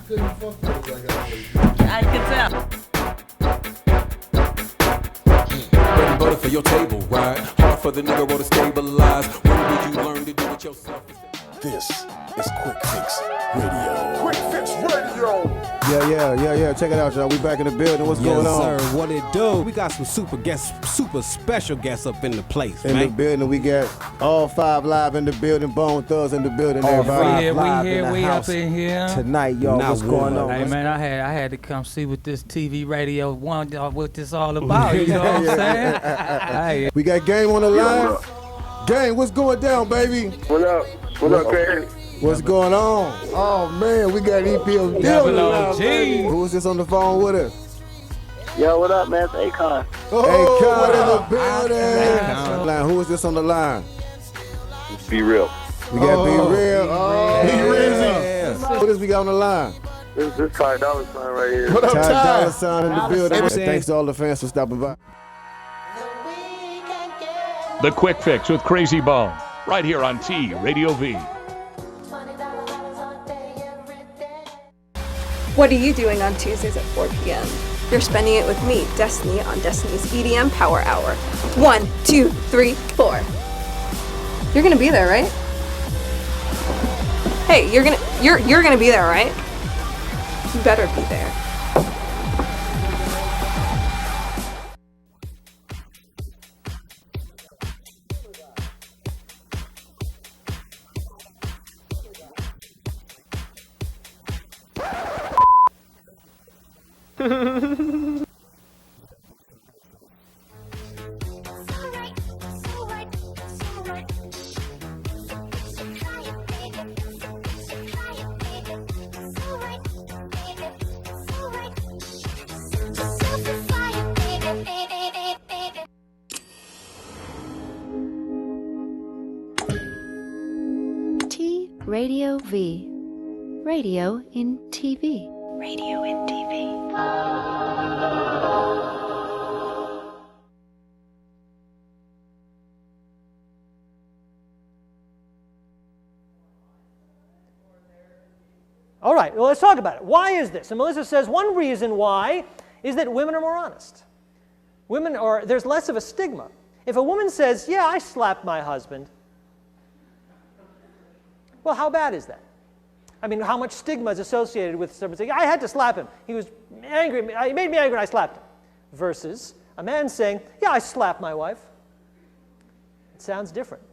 couldn't fuck with it like
I could tell.
Bread and butter for your table, right? Hard for the nigga to stabilize. When did you learn to do it yourself?
This is Quick Fix Radio.
Quick Fix Radio.
Yeah. Check it out, y'all. We back in the building. What's going on?
Yes, sir. What it do? We got some super special guests up in the place,
in the building, we got all 5 live in the building. Bone Thugs in the building. Everybody.
We
up
in here
tonight, y'all. What's going on?
Hey, man, I had to come see what this TV radio what this all about. You know what I'm saying? Hey.
We got Game on the line. Game, what's going down, baby?
What up? What up, man?
What's going on? Oh, man, we got EPO Dillon. Who's this on the phone with us?
Yo, what up, man? It's Akon.
Akon in the building. Who is this on the line?
Be Real.
We got Be Real. Be Real. What else we got on the line?
This is Ty Dolla $ign right here.
What up, Ty Dolla $ign in the building. Thanks to all the fans for stopping by.
The Quick Fix with Crazy Bone, right here on T Radio V.
What are you doing on Tuesdays at 4 p.m.? You're spending it with me, Destiny, on Destiny's EDM Power Hour. 1, 2, 3, 4. You're gonna be there, right? Hey, you're gonna be there, right? You better be there.
Radio V. Radio in TV. Radio in TV.
All right, well, let's talk about it. Why is this? And Melissa says one reason why is that women are more honest. There's less of a stigma. If a woman says, yeah, I slapped my husband, well, how bad is that? I mean, how much stigma is associated with someone saying, I had to slap him. He was angry. He made me angry and I slapped him. Versus a man saying, yeah, I slapped my wife. It sounds different.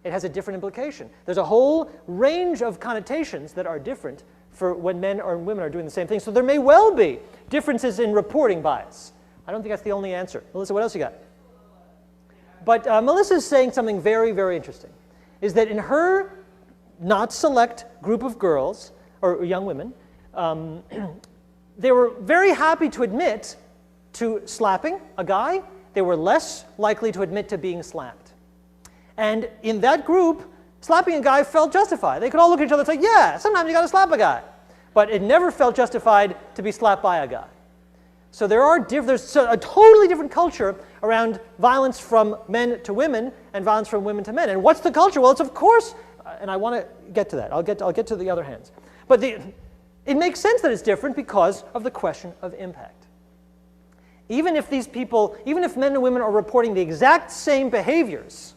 It has a different implication. There's a whole range of connotations that are different for when men or women are doing the same thing. So there may well be differences in reporting bias. I don't think that's the only answer. Melissa, what else you got? But Melissa's saying something very, very interesting, is that in her not select group of girls, or young women, they were very happy to admit to slapping a guy. They were less likely to admit to being slapped. And in that group, slapping a guy felt justified. They could all look at each other and say, yeah, sometimes you got to slap a guy. But it never felt justified to be slapped by a guy. So there's a totally different culture around violence from men to women and violence from women to men. And what's the culture? Well, it's of course, and I want to get to that. I'll get to the other hands. But it makes sense that it's different because of the question of impact. Even if men and women are reporting the exact same behaviors,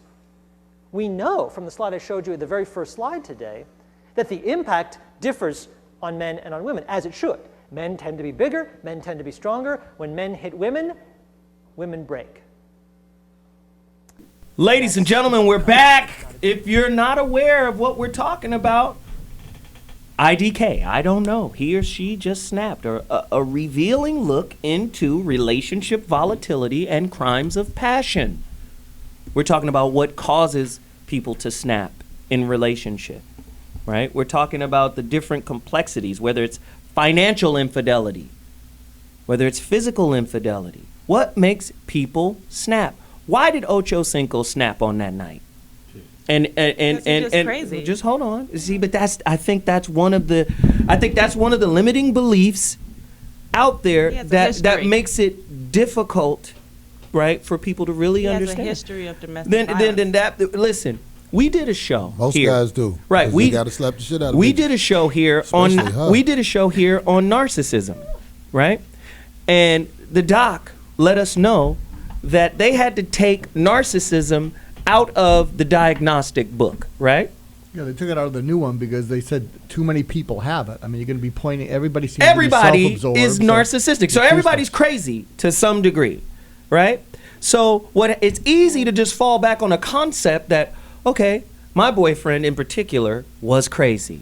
we know from the slide I showed you at the very first slide today that the impact differs on men and on women, as it should. Men tend to be bigger, men tend to be stronger. When men hit women, women break.
Ladies and gentlemen, we're back. If you're not aware of what we're talking about, IDK, I don't know, he or she just snapped, or a revealing look into relationship volatility and crimes of passion. We're talking about what causes people to snap in relationship, right? We're talking about the different complexities, whether it's financial infidelity, whether it's physical infidelity. What makes people snap? Why did Ocho Cinco snap on that night? And
crazy.
Just hold on. See, but I think that's one of the limiting beliefs out there that makes it difficult, right, for people to really understand.
He has a history of domestic violence.
Listen. We did a show.
Most guys do.
Right.
We got to slap the shit out of
We
people.
did a show here on narcissism, right? And the doc let us know that they had to take narcissism out of the diagnostic book, right?
Yeah, they took it out of the new one because they said too many people have it. I mean, you're going to be pointing. Everybody is
narcissistic, so everybody's crazy to some degree, right? So it's easy to just fall back on a concept that, okay, my boyfriend in particular was crazy.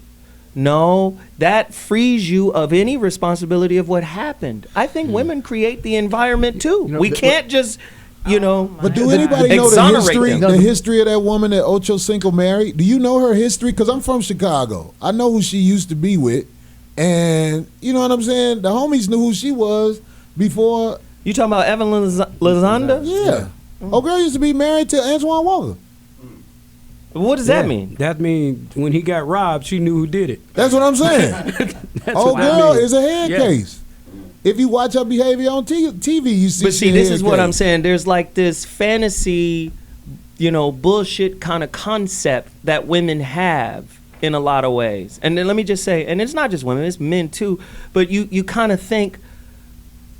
No, that frees you of any responsibility of what happened. I think women create the environment too. We can't just,
But do anybody know the history of that woman that Ocho Cinco married? Do you know her history? Because I'm from Chicago. I know who she used to be with. And you know what I'm saying? The homies knew who she was before.
You talking about Evelyn Lozanda?
Yeah. Oh, girl used to be married to Antoine Walker.
What does that mean?
That means when he got robbed, she knew who did it.
That's what I'm saying. Girl is a head case. If you watch her behavior on TV, you see.
But see, this is what I'm saying. There's like this fantasy, bullshit kind of concept that women have in a lot of ways. And then let me just say, and it's not just women, it's men too. But you kind of think,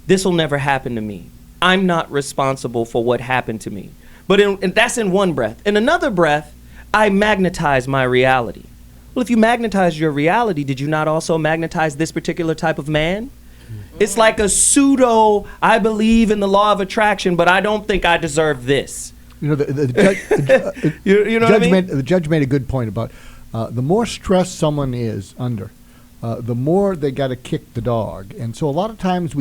this will never happen to me. I'm not responsible for what happened to me. But and that's in one breath. In another breath, I magnetize my reality. Well, if you magnetize your reality, did you not also magnetize this particular type of man? It's like a pseudo, I believe in the law of attraction, but I don't think I deserve this.
The judge made a good point about the more stress someone is under, the more they got to kick the dog. And so a lot of times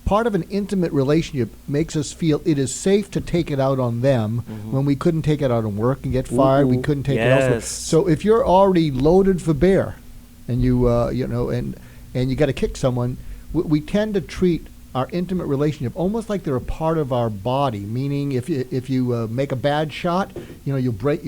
part of an intimate relationship makes us feel it is safe to take it out on them when we couldn't take it out on work and get fired. We couldn't take it elsewhere. So if you're already loaded for bear and you got to kick someone, we tend to treat our intimate relationship almost like they're a part of our body. Meaning, if you make a bad shot, you break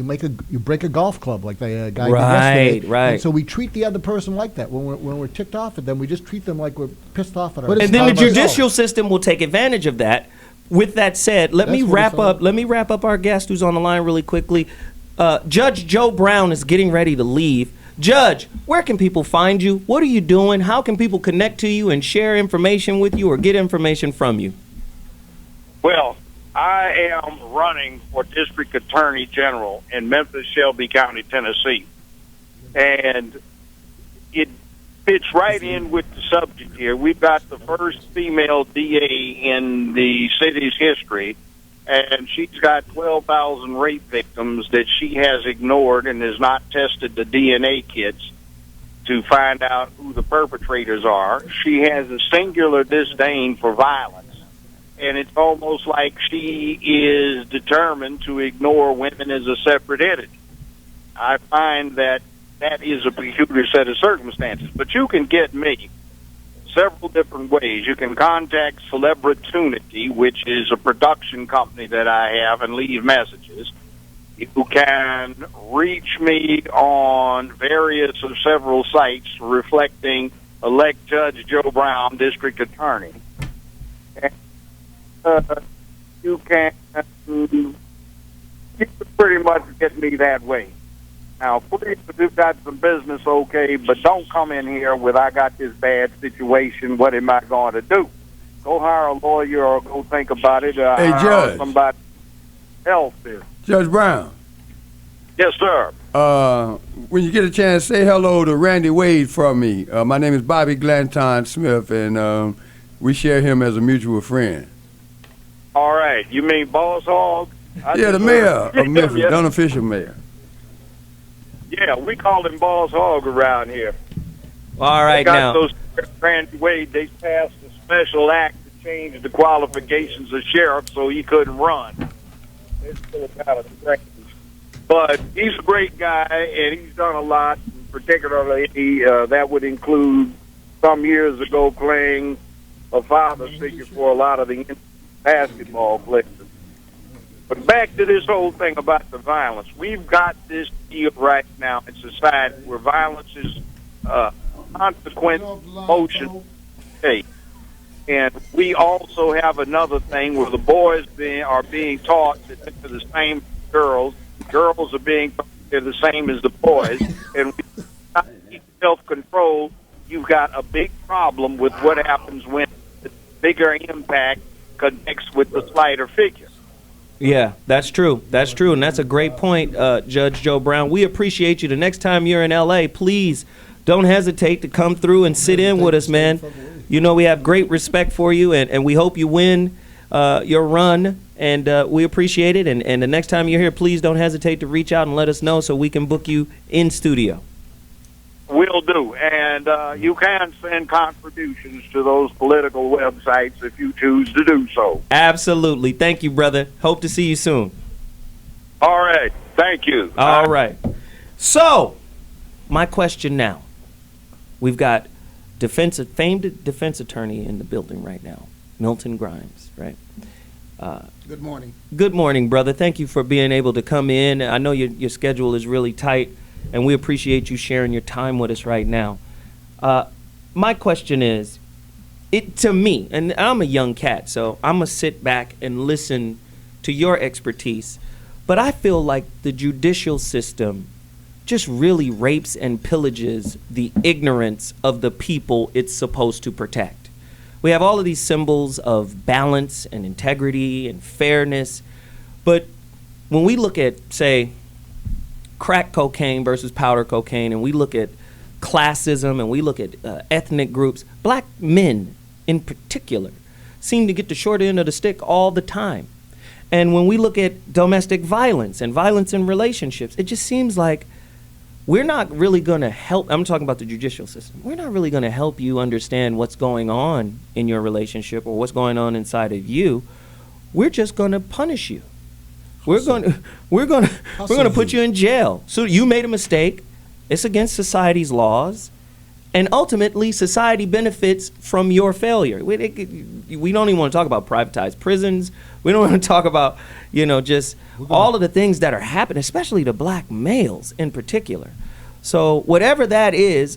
a golf club like the guy did yesterday. Right. And so we treat the other person like that. When we're ticked off at them, we just treat them like we're pissed off at ourselves.
And then the judicial system will take advantage of that. With that said, let me wrap up our guest who's on the line really quickly. Judge Joe Brown is getting ready to leave. Judge, where can people find you? What are you doing? How can people connect to you and share information with you or get information from you?
Well, I am running for District Attorney General in Memphis, Shelby County, Tennessee. And it fits right in with the subject here. We've got the first female DA in the city's history, and she's got 12,000 rape victims that she has ignored and has not tested the DNA kits to find out who the perpetrators are. She has a singular disdain for violence, and it's almost like she is determined to ignore women as a separate entity. I find that is a peculiar set of circumstances. But you can get me several different ways. You can contact Celebritunity, which is a production company that I have, and leave messages. You can reach me on various of several sites reflecting elect Judge Joe Brown, District Attorney. And, you can pretty much get me that way. Now, please, if you've got some business, okay, but don't come in here with, I got this bad situation, what am I going to do? Go hire a lawyer or go think about it.
Hey,
hire
Judge.
somebody else is.
Judge Brown.
Yes, sir.
When you get a chance, say hello to Randy Wade for me. My name is Bobby Glanton Smith, and we share him as a mutual friend.
All right. You mean Boss Hog?
The mayor of Memphis, the unofficial mayor.
Yeah, we call him Boss Hog around here.
All right, now.
Those Randy Wade, they passed a special act to change the qualifications of sheriff so he couldn't run. It's still kind of strange. But he's a great guy, and he's done a lot. Particularly, that would include some years ago playing a father figure for a lot of the basketball players. But back to this whole thing about the violence. We've got this deal right now in society where violence is consequent motion. And we also have another thing where the boys are being taught that they're the same girls. Girls are being taught they're the same as the boys. And without self-control, you've got a big problem with what happens when the bigger impact connects with the slighter figure.
Yeah, that's true. That's true. And that's a great point, Judge Joe Brown. We appreciate you. The next time you're in L.A., please don't hesitate to come through and sit in with us, man. You know we have great respect for you, and we hope you win your run, and we appreciate it. And the next time you're here, please don't hesitate to reach out and let us know so we can book you in studio.
Will do. And you can send contributions to those political websites if you choose to do so.
Absolutely. Thank you, brother. Hope to see you soon.
All right. Thank you.
All right. So, my question now. We've got famed defense attorney in the building right now, Milton Grimes, right?
Good morning.
Good morning, brother. Thank you for being able to come in. I know your schedule is really tight, and we appreciate you sharing your time with us right now. My question is, to me, and I'm a young cat, so I'm going to sit back and listen to your expertise, but I feel like the judicial system just really rapes and pillages the ignorance of the people it's supposed to protect. We have all of these symbols of balance and integrity and fairness, but when we look at, say, crack cocaine versus powder cocaine, and we look at classism, and we look at ethnic groups, black men in particular seem to get the short end of the stick all the time. And when we look at domestic violence and violence in relationships, it just seems like we're not really going to help. I'm talking about the judicial system. We're not really going to help you understand what's going on in your relationship or what's going on inside of you. We're just going to punish you. We're going to put you in jail. So you made a mistake. It's against society's laws. And ultimately, society benefits from your failure. We don't even want to talk about privatized prisons. We don't want to talk about, just all of the things that are happening, especially to black males in particular. So whatever that is,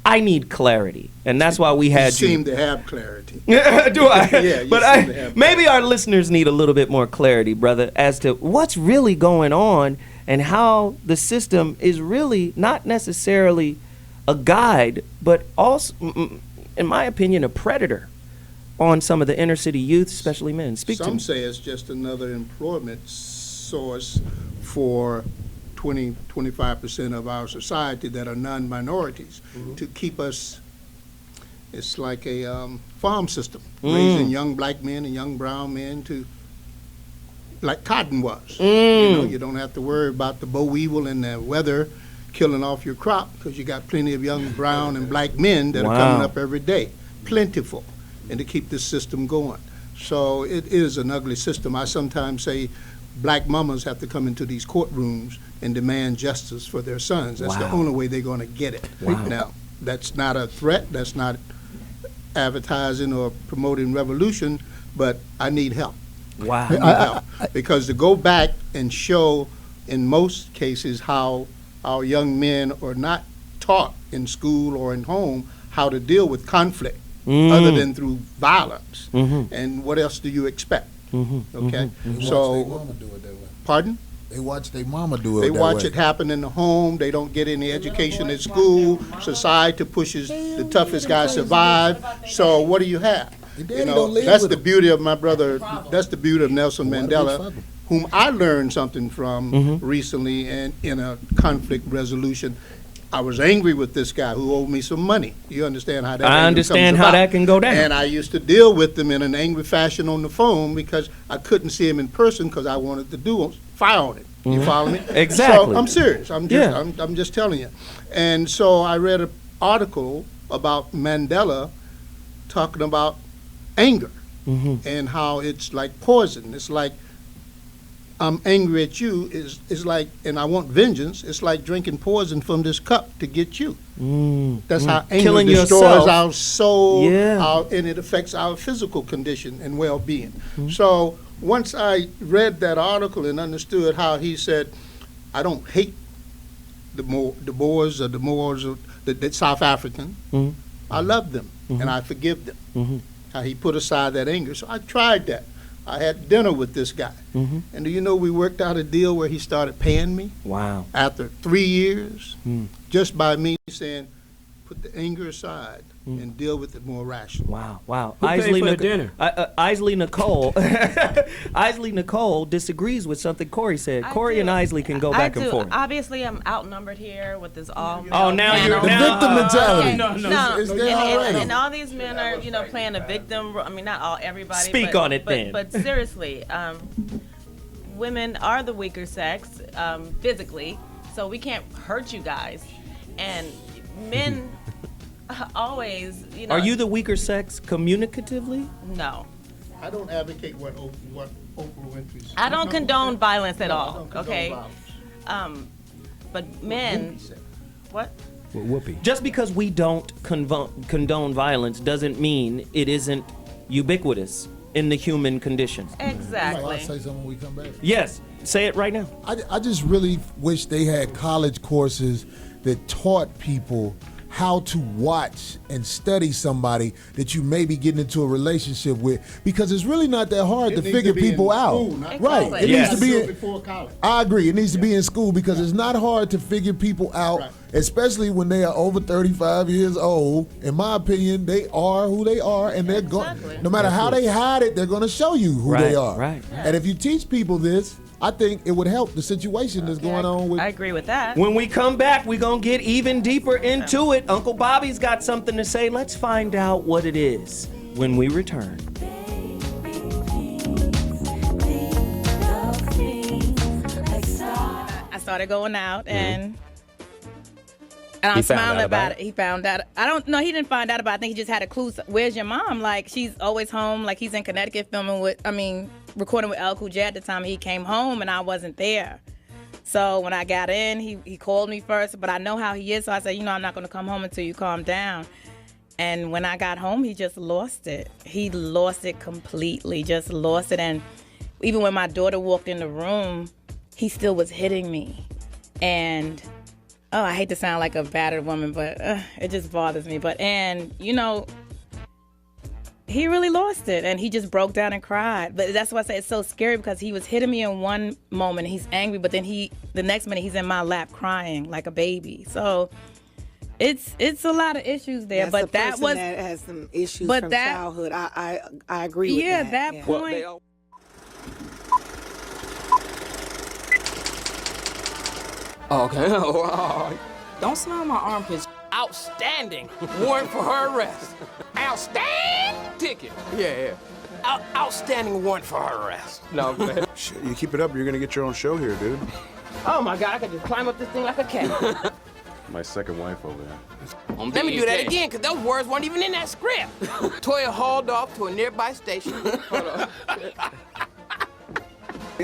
I need clarity. And that's why we had you.
You seem to have clarity.
Do I?
Yeah,
but maybe our listeners need a little bit more clarity, brother, as to what's really going on and how the system is really not necessarily a guide, but also, in my opinion, a predator on some of the inner city youth, especially men.
Some say it's just another employment source for 20-25% of our society that are non-minorities, to keep us. It's like a farm system, raising young black men and young brown men to, like cotton was. You don't have to worry about the boll weevil and the weather killing off your crop, because you got plenty of young brown and black men that are coming up every day, plentiful, and to keep this system going. So it is an ugly system. I sometimes say black mamas have to come into these courtrooms and demand justice for their sons. That's the only way they're going to get it. Now, that's not a threat. That's not advertising or promoting revolution, but I need help.
Wow.
I need help. Because to go back and show in most cases, how our young men are not taught in school or in home how to deal with conflict other than through violence. And what else do you expect? Okay? So, pardon?
They watch their mama do it.
They
that
watch
way.
it happen in the home. They don't get any education at school. Society pushes the toughest guy survive. So what do you have? You know, that's the beauty of my brother. That's the beauty of Nelson Mandela, whom I learned something from recently and in a conflict resolution. I was angry with this guy who owed me some money. You understand how that
I understand how that can go down.
And I used to deal with him in an angry fashion on the phone because I couldn't see him in person because I wanted to fire on it. You follow me?
Exactly.
So I'm serious. I'm just telling you. And so I read an article about Mandela talking about anger and how it's like poison. It's like I'm angry at you is like, and I want vengeance. It's like drinking poison from this cup to get you. That's how anger
Killing
destroys
yourself.
our soul,
Yeah.
and it affects our physical condition and well-being. So once I read that article and understood how he said, I don't hate the Boers or the Moors or the South African. I love them and I forgive them. How he put aside that anger. So I tried that. I had dinner with this guy. And do you know we worked out a deal where he started paying me?
Wow.
After 3 years, just by me saying, put the anger aside and deal with it more rationally.
Wow.
Who paid for the dinner?
Isley Nicole. Isley Nicole disagrees with something Corey said. Corey and Isley can go back and forth.
Obviously, I'm outnumbered here with this all.
Oh, now you're
the victim mentality.
No,
It's there already.
and all these men are, playing a victim. I mean, not all, everybody.
Speak
but,
on it,
but,
then.
But seriously, women are the weaker sex physically, so we can't hurt you guys, and men always,
Are you the weaker sex communicatively?
No.
I don't advocate what Oprah Winfrey's.
I don't condone violence at
No, I
all.
don't condone
Okay.
violence.
But men. What?
Whoopee.
Just because we don't condone violence doesn't mean it isn't ubiquitous in the human condition.
Exactly.
I'll say something when we come back.
Yes, say it right now.
I just really wish they had college courses that taught people how to watch and study somebody that you may be getting into a relationship with, because it's really not that hard to figure people out. Right. It needs to be
before college.
I agree. It needs to be in school because it's not hard to figure people out, especially when they are over 35 years old. In my opinion, they are who they are, and they're going. No matter how they hide it, they're going to show you who they are.
Right.
And if you teach people this, I think it would help the situation that's going on with.
I agree with that.
When we come back, we're going to get even deeper into it. Uncle Bobby's got something to say. Let's find out what it is when we return.
I started going out and I'm
He found
smiling
out
about
about
it. He found out. I don't know. He didn't find out about it. I think he just had a clue. Where's your mom? Like, she's always home. Like, he's in Connecticut recording with El Cool J at the time. He came home and I wasn't there. So when I got in, he called me first, but I know how he is. So I said, I'm not going to come home until you calm down. And when I got home, he just lost it. He lost it completely, just lost it. And even when my daughter walked in the room, he still was hitting me. And I hate to sound like a battered woman, but it just bothers me. He really lost it, and he just broke down and cried. But that's why I say it's so scary, because he was hitting me in one moment, and he's angry, but then the next minute he's in my lap crying like a baby. So it's a lot of issues there.
That's
but
a
that
person
was
that has some issues
but
from
that-
childhood. I agree with that.
That point.
Okay. Don't smell my armpits. Outstanding warrant for her arrest. Outstanding ticket. Yeah. Outstanding warrant for her arrest. No, man.
Shit, you keep it up, you're gonna get your own show here, dude.
Oh my God, I could just climb up this thing like a cat.
My second wife over there.
Let me do that again, because those words weren't even in that script. Toya hauled off to a nearby station. Hold on.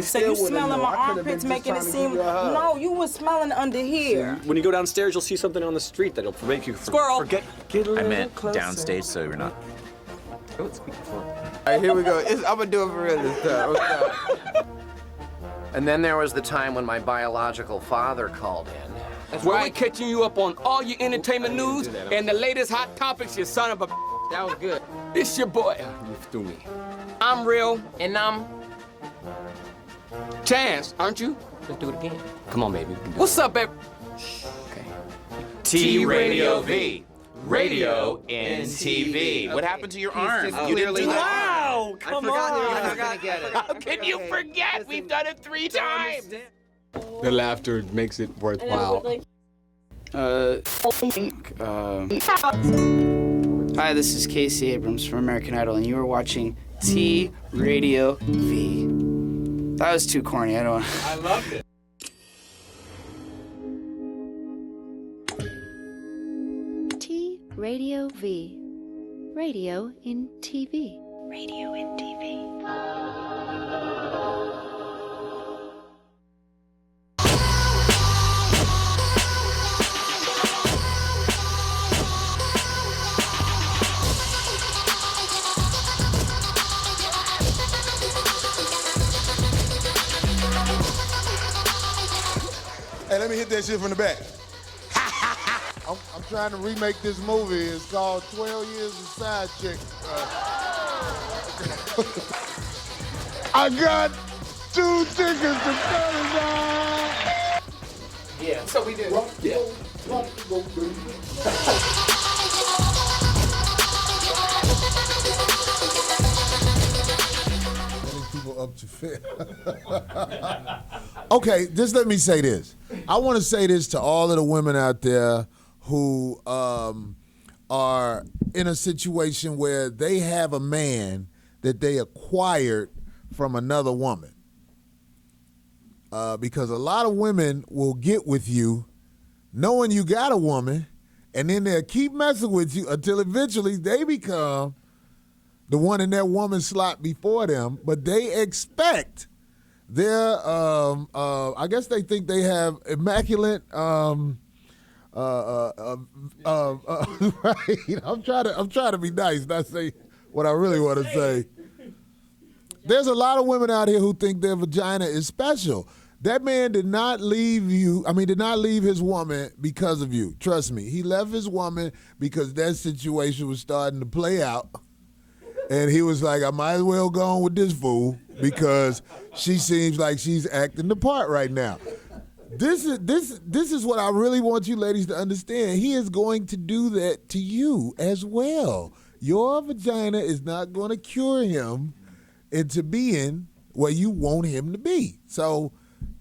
So you smelling my armpits, making it seem no, you was smelling under here.
When you go downstairs, you'll see something on the street that'll make you
Squirrel.
forget.
I meant downstage, so you're not.
All right, here we go. I'm gonna do it for real this time.
And then there was the time when my biological father called in.
That's right. We're catching you up on all your entertainment news and the latest hot topics, you son of a.
That was good.
This your boy. You threw me. I'm real, and I'm Chance, aren't you? Let's do it again. Come on, baby. What's up, baby? Okay.
T Radio V. Radio in TV. What happened to your arm? You didn't
Wow, come on.
How can you forget? We've done it 3 times.
The laughter makes it worthwhile.
Hi, this is Casey Abrams from American Idol, and you are watching T Radio V. That was too corny. I
loved it.
T Radio V. Radio in TV. Radio in TV.
Hey, let me hit that shit from the back. I'm trying to remake this movie. It's called 12 Years a Side Chick. I got 2 tickets to Thursday.
Yeah, so we did. Yeah.
People up to fair. Okay, just let me say this. I want to say this to all of the women out there who are in a situation where they have a man that they acquired from another woman. Because a lot of women will get with you knowing you got a woman, and then they'll keep messing with you until eventually they become the one in that woman's slot before them, but they expect their, I guess they think they have immaculate, right? I'm trying to be nice, not say what I really want to say. There's a lot of women out here who think their vagina is special. That man did not leave his woman because of you. Trust me. He left his woman because that situation was starting to play out. And he was like, I might as well go on with this fool because she seems like she's acting the part right now. This is what I really want you ladies to understand. He is going to do that to you as well. Your vagina is not going to cure him into being where you want him to be. So,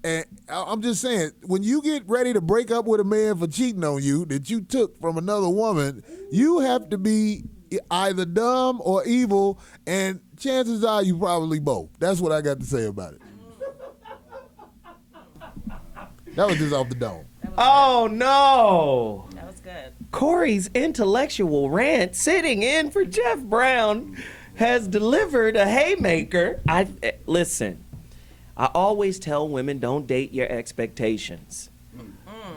and I'm just saying, when you get ready to break up with a man for cheating on you that you took from another woman, you have to be either dumb or evil, and chances are you probably both. That's what I got to say about it. That was just off the dome.
Oh, no.
That was good.
Corey's intellectual rant, sitting in for Jeff Brown, has delivered a haymaker. Listen, I always tell women, don't date your expectations.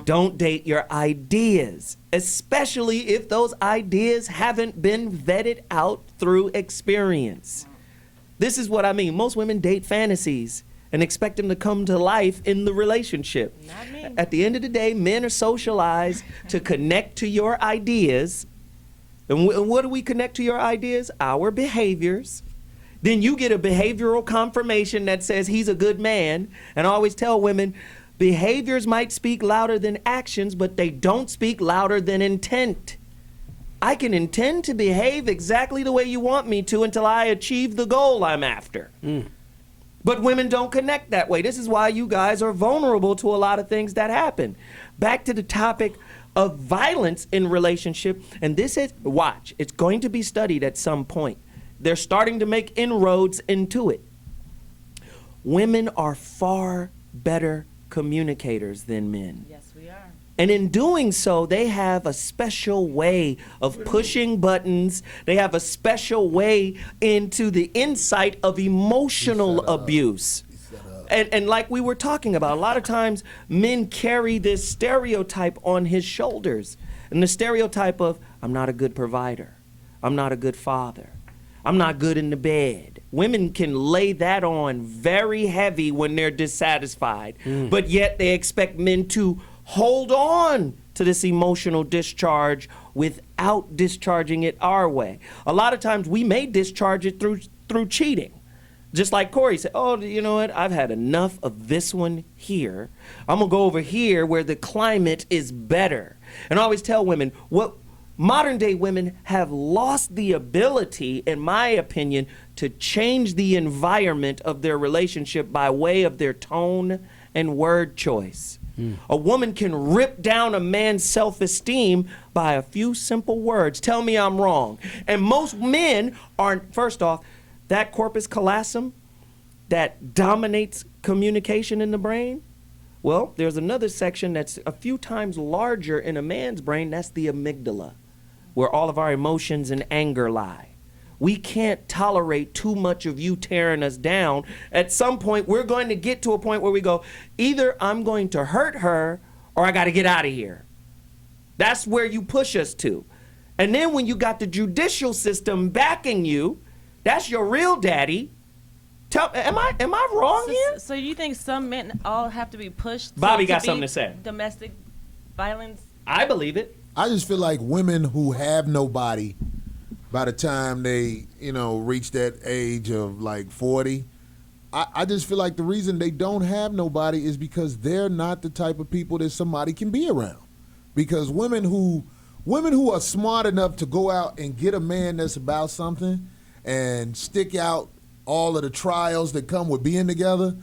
Don't date your ideas, especially if those ideas haven't been vetted out through experience. This is what I mean. Most women date fantasies and expect them to come to life in the relationship.
Not me.
At the end of the day, men are socialized to connect to your ideas. And what do we connect to your ideas? Our behaviors. Then you get a behavioral confirmation that says he's a good man. And I always tell women, behaviors might speak louder than actions, but they don't speak louder than intent. I can intend to behave exactly the way you want me to until I achieve the goal I'm after. But women don't connect that way. This is why you guys are vulnerable to a lot of things that happen. Back to the topic of violence in relationship, and this is, watch, it's going to be studied at some point. They're starting to make inroads into it. Women are far better communicators than men.
Yes, we are.
And in doing so, they have a special way of pushing buttons. They have a special way into the insight of emotional abuse. And like we were talking about, a lot of times men carry this stereotype on his shoulders. And the stereotype of, I'm not a good provider. I'm not a good father. I'm not good in the bed. women can lay that on very heavy when they're dissatisfied, but yet they expect men to hold on to this emotional discharge without discharging it our way. A lot of times we may discharge it through cheating. Just like Corey said, oh, you know what? I've had enough of this one here. I'm going to go over here where the climate is better. And I always tell women, what modern day women have lost the ability, in my opinion, to change the environment of their relationship by way of their tone and word choice. A woman can rip down a man's self-esteem by a few simple words. Tell me I'm wrong. And most men aren't, first off, that corpus callosum that dominates communication in the brain, well, there's another section that's a few times larger in a man's brain. That's the amygdala, where all of our emotions and anger lie. We can't tolerate too much of you tearing us down. At some point, we're going to get to a point where we go, either I'm going to hurt her or I got to get out of here. That's where you push us to. And then when you got the judicial system backing you, that's your real daddy. Am I wrong here?
So you think some men all have to be pushed?
Bobby
to
got
be
something to say.
Domestic violence.
I believe it.
I just feel like women who have nobody, by the time they, reach that age of like 40, I just feel like the reason they don't have nobody is because they're not the type of people that somebody can be around. Because women who are smart enough to go out and get a man that's about something and stick out all of the trials that come with being together,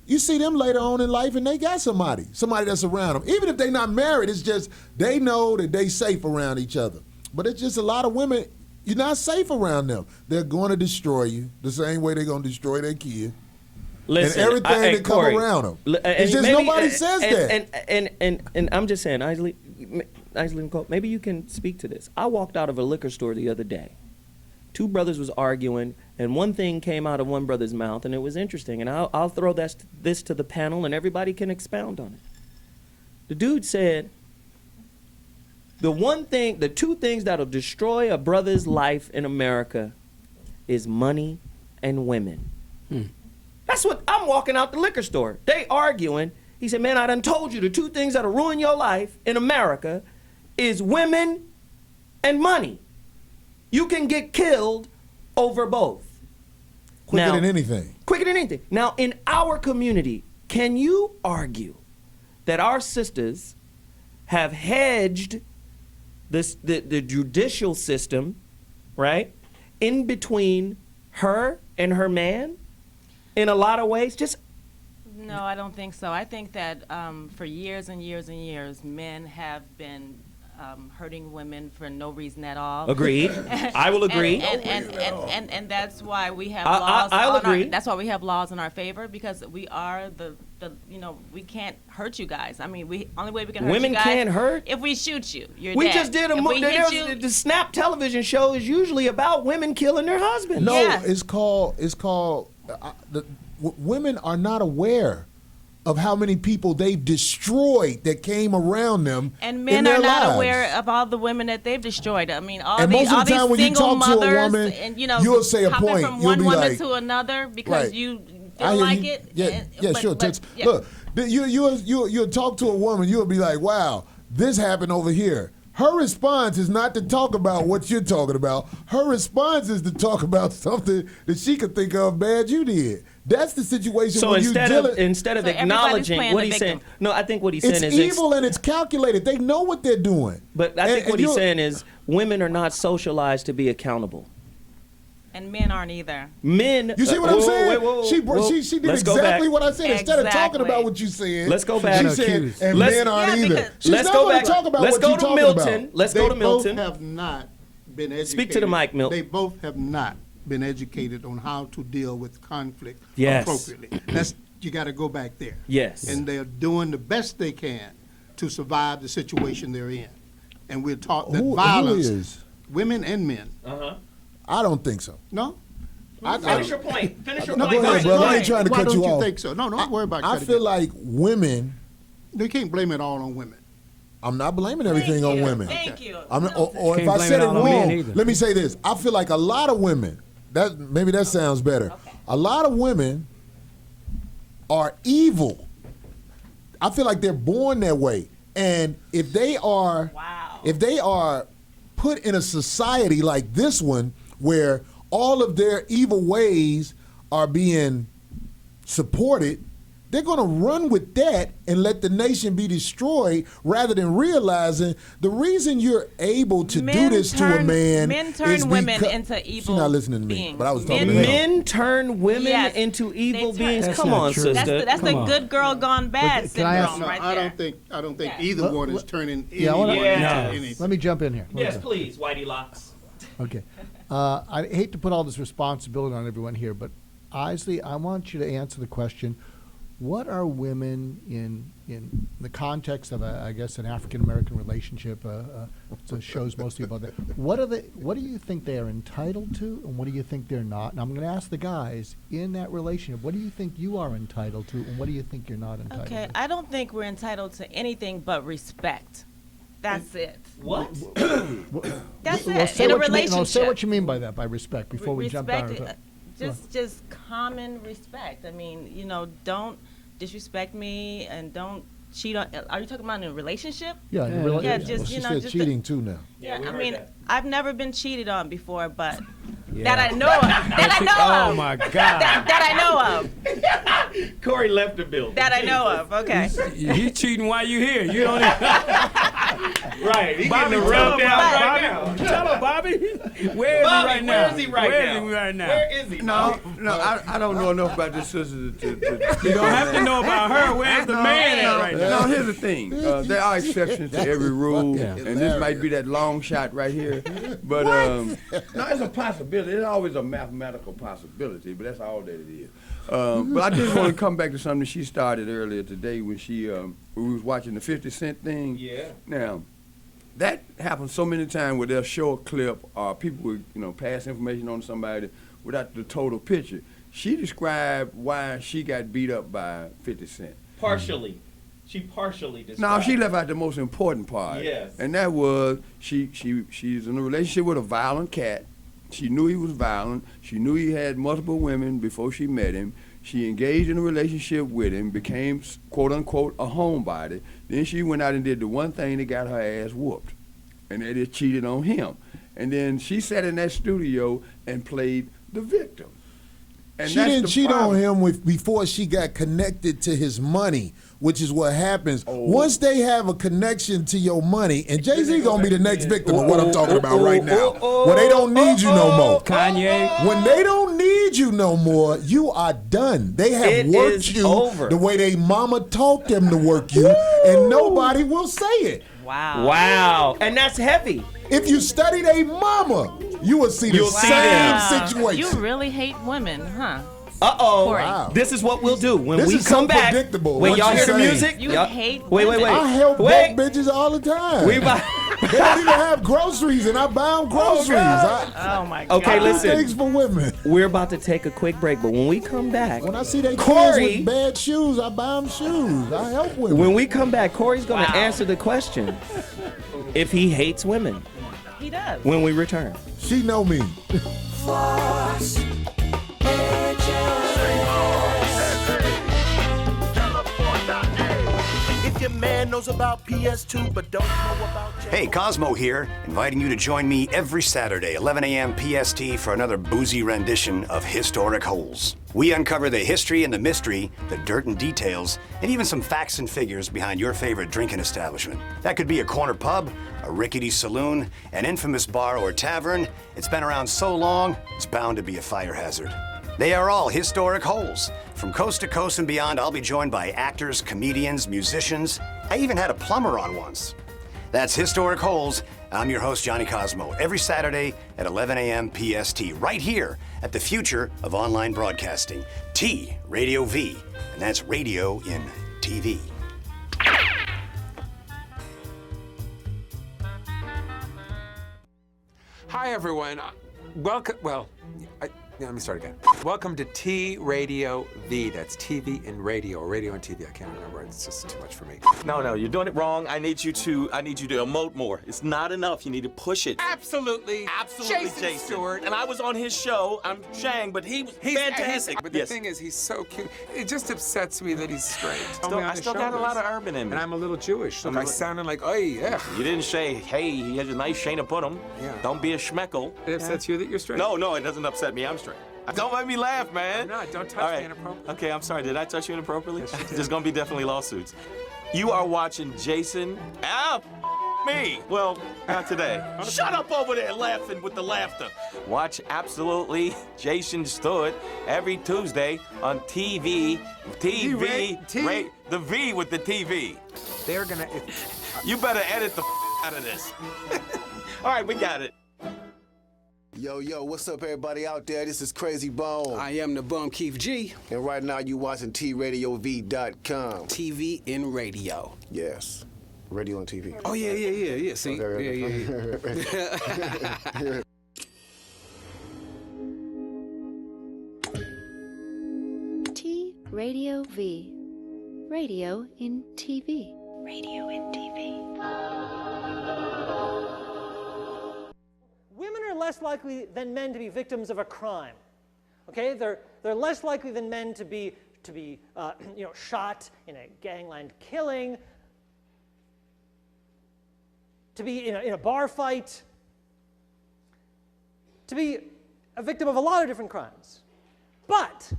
you see them later on in life and they got somebody that's around them. Even if they're not married, it's just they know that they safe around each other. But it's just a lot of women, you're not safe around them. They're going to destroy you the same way they're going to destroy their kid.
Listen,
and everything that come
Corey,
around them. It's just nobody says that.
And I'm just saying, Isley Nicole, maybe you can speak to this. I walked out of a liquor store the other day. Two brothers was arguing, and one thing came out of one brother's mouth, and it was interesting. And I'll throw this to the panel, and everybody can expound on it. The dude said, the two things that'll destroy a brother's life in America is money and women. That's what I'm walking out the liquor store. They arguing. He said, man, I done told you the two things that'll ruin your life in America is women and money. You can get killed over both.
Quicker than anything.
Quicker than anything. Now, in our community, can you argue that our sisters have hedged the judicial system, right, in between her and her man in a lot of ways?
No, I don't think so. I think that for years and years and years, men have been hurting women for no reason at all.
Agreed. I will agree.
And that's why we have laws.
I'll agree.
That's why we have laws in our favor, because we are we can't hurt you guys. I mean, only way we can hurt
women
you guys
can't hurt
if we shoot you. You're
we
dead.
just did a movie. The Snap television show is usually about women killing their husbands.
No, it's called. Women are not aware of how many people they've destroyed that came around them.
And men
in their
are not
lives.
aware of all the women that they've destroyed. I mean, all
And
these
most of the time when you
single
talk to a
mothers,
woman,
and
you'll say a
hopping
point.
from
You'll
one
be
woman
like,
to another because
right.
you
I
feel
hear
like
you.
it.
Yeah, sure.
Yeah.
Look, you'll talk to a woman. You'll be like, "Wow, this happened over here." Her response is not to talk about what you're talking about. Her response is to talk about something that she could think of bad you did. That's the situation.
So
when
instead of acknowledging what he's saying, no, I think what he's saying is
it's evil and it's calculated. They know what they're doing.
But I think what he's saying is women are not socialized to be accountable.
And men aren't either.
Men.
You see what I'm saying? She did
Let's go
exactly
back.
what I said. Instead of talking about what you said,
let's go back.
She said, and men aren't either. Let's go back. Talk about
let's
what
go
you're
to
talking
Milton.
about.
Let's go to Milton.
They both have not been educated.
Speak to the mic, Milton.
They both have not been educated on how to deal with conflict
Yes.
appropriately. You got to go back there.
Yes.
And they're doing the best they can to survive the situation they're in. And we're taught that violence,
who is?
women and men.
I don't think so.
No?
Finish your point. Finish your
No,
point.
go ahead, brother. I ain't trying to
Why
cut you
don't
off.
you think so? No, don't worry about
I
cutting
feel
it.
like women.
They can't blame it all on women.
I'm not blaming everything on women.
Thank you.
Or if
Can't
I
blame
said
it
it
all on men
wrong,
either.
let me say this. I feel like a lot of women maybe that sounds better. Okay. A lot of women are evil. I feel like they're born that way. And if they are put in a society like this one where all of their evil ways are being supported, they're going to run with that and let the nation be destroyed rather than realizing the reason you're able to do this to a man
men turn women into evil.
She's not listening to me,
beings.
but I was talking to
Men turn women into evil beings.
That's
Come on, sister.
That's the good girl gone bad syndrome right there.
I don't think either one is turning
anyone
into anything.
Let me jump in here.
Yes, please, Whitey Locks.
Okay. I hate to put all this responsibility on everyone here, but Isley, I want you to answer the question: what are women in the context of, I guess, an African-American relationship? So shows mostly about that. What do you think they are entitled to, and what do you think they're not? And I'm going to ask the guys in that relationship: what do you think you are entitled to, and what do you think you're not entitled to?
Okay, I don't think we're entitled to anything but respect. That's it.
What?
That's it. In a relationship.
Say what you mean by that, by respect, before we jump down.
Just common respect. I mean, don't disrespect me and don't cheat on. Are you talking about in a relationship?
Yeah, in a relationship.
Just
she said cheating too now.
Yeah, I mean, I've never been cheated on before, but that I know of. That I know of.
Oh my God.
That I know of.
Corey left the building.
That I know of. Okay.
He cheating while you here. You don't even.
Right. He
Bobby,
getting rubbed down right now.
Tell him, Bobby. Where is he right now?
Where is he right now?
Where is he?
No, I don't know enough about this sister to
you don't have to know about her. Where's the man at right now?
No, here's the thing. There are exceptions to every rule, and this might be that long shot right here. But no, it's a possibility. It's always a mathematical possibility, but that's all that it is. But I just want to come back to something she started earlier today when we was watching the 50 Cent thing.
Yeah.
Now, that happens so many times where they'll show a clip or people would, pass information on somebody without the total picture. She described why she got beat up by 50 Cent.
Partially. She partially described.
No, she left out the most important part.
Yes.
And that was she's in a relationship with a violent cat. She knew he was violent. She knew he had multiple women before she met him. She engaged in a relationship with him, became, quote unquote, a homebody. Then she went out and did the one thing that got her ass whooped. And that is cheated on him. And then she sat in that studio and played the victim. And
she didn't cheat on him before she got connected to his money, which is what happens. Once they have a connection to your money, and Jay-Z gonna be the next victim of what I'm talking about right now. When they don't need you no more.
Kanye.
When they don't need you no more, you are done. They have worked you the way they mama taught them to work you, and nobody will say it.
Wow. And that's heavy.
If you studied a mama, you will see the same situation.
You really hate women, huh?
Uh-oh.
Wow.
This is what we'll do. When
This
we
is
come
so
back.
predictable,
When
what
y'all
you're
hear the
saying.
music.
You hate
Wait.
I help broke bitches all the time.
We
They don't even have groceries, and I buy them groceries.
Oh my God.
Okay, listen.
Things for women.
We're about to take a quick break, but when we come back,
When I see they kids
Corey,
with bad shoes, I buy them shoes. I help women.
when we come back, Corey's going to answer the question if he hates women
He does.
when we return.
She know me.
If your man knows about PS2 but don't know about
Hey, Cosmo here, inviting you to join me every Saturday, 11 a.m. PST, for another boozy rendition of Historic Holes. We uncover the history and the mystery, the dirt and details, and even some facts and figures behind your favorite drinking establishment. That could be a corner pub, a rickety saloon, an infamous bar or tavern. It's been around so long, it's bound to be a fire hazard. They are all historic holes. From coast to coast and beyond, I'll be joined by actors, comedians, musicians. I even had a plumber on once. That's Historic Holes. I'm your host, Johnny Cosmo, every Saturday at 11 a.m. PST, right here at the future of online broadcasting, T Radio V, and that's radio in TV.
Hi, everyone. Welcome. Well,
Yeah, let me start again. Welcome to T Radio V. That's TV and radio, or radio and TV. I can't remember. It's just too much for me.
No, you're doing it wrong. I need you to emote more. It's not enough. You need to push it.
Absolutely,
Jason
Stewart.
And I was on his show. I'm Shang, but he's fantastic.
But the thing is, he's so cute. It just upsets me that he's straight.
I still got a lot of urban in me.
And I'm a little Jewish, so I sounded like, oh yeah.
You didn't say, hey, he has a nice Shayna Putum.
Yeah.
Don't be a schmeckle.
It upsets you that you're straight?
No, it doesn't upset me. I'm straight. Don't make me laugh, man.
I'm not. Don't touch me inappropriately.
Okay, I'm sorry. Did I touch you inappropriately? There's gonna be definitely lawsuits. You are watching Jason. Me. Well, not today. Shut up over there laughing with the laughter. Watch Absolutely Jason Stewart every Tuesday on TV. The V with the TV.
They're gonna.
You better edit the out of this. All right, we got it.
Yo, what's up, everybody out there? This is Crazy Bone.
I am the Bum Keith G.
And right now you watching TRadioV.com.
TV and radio.
Yes. Radio and TV.
Oh, yeah. See? Yeah.
T Radio V. Radio in TV. Radio in TV.
Women are less likely than men to be victims of a crime. Okay, they're less likely than men to be shot in a gangland killing, to be in a bar fight, to be a victim of a lot of different crimes. But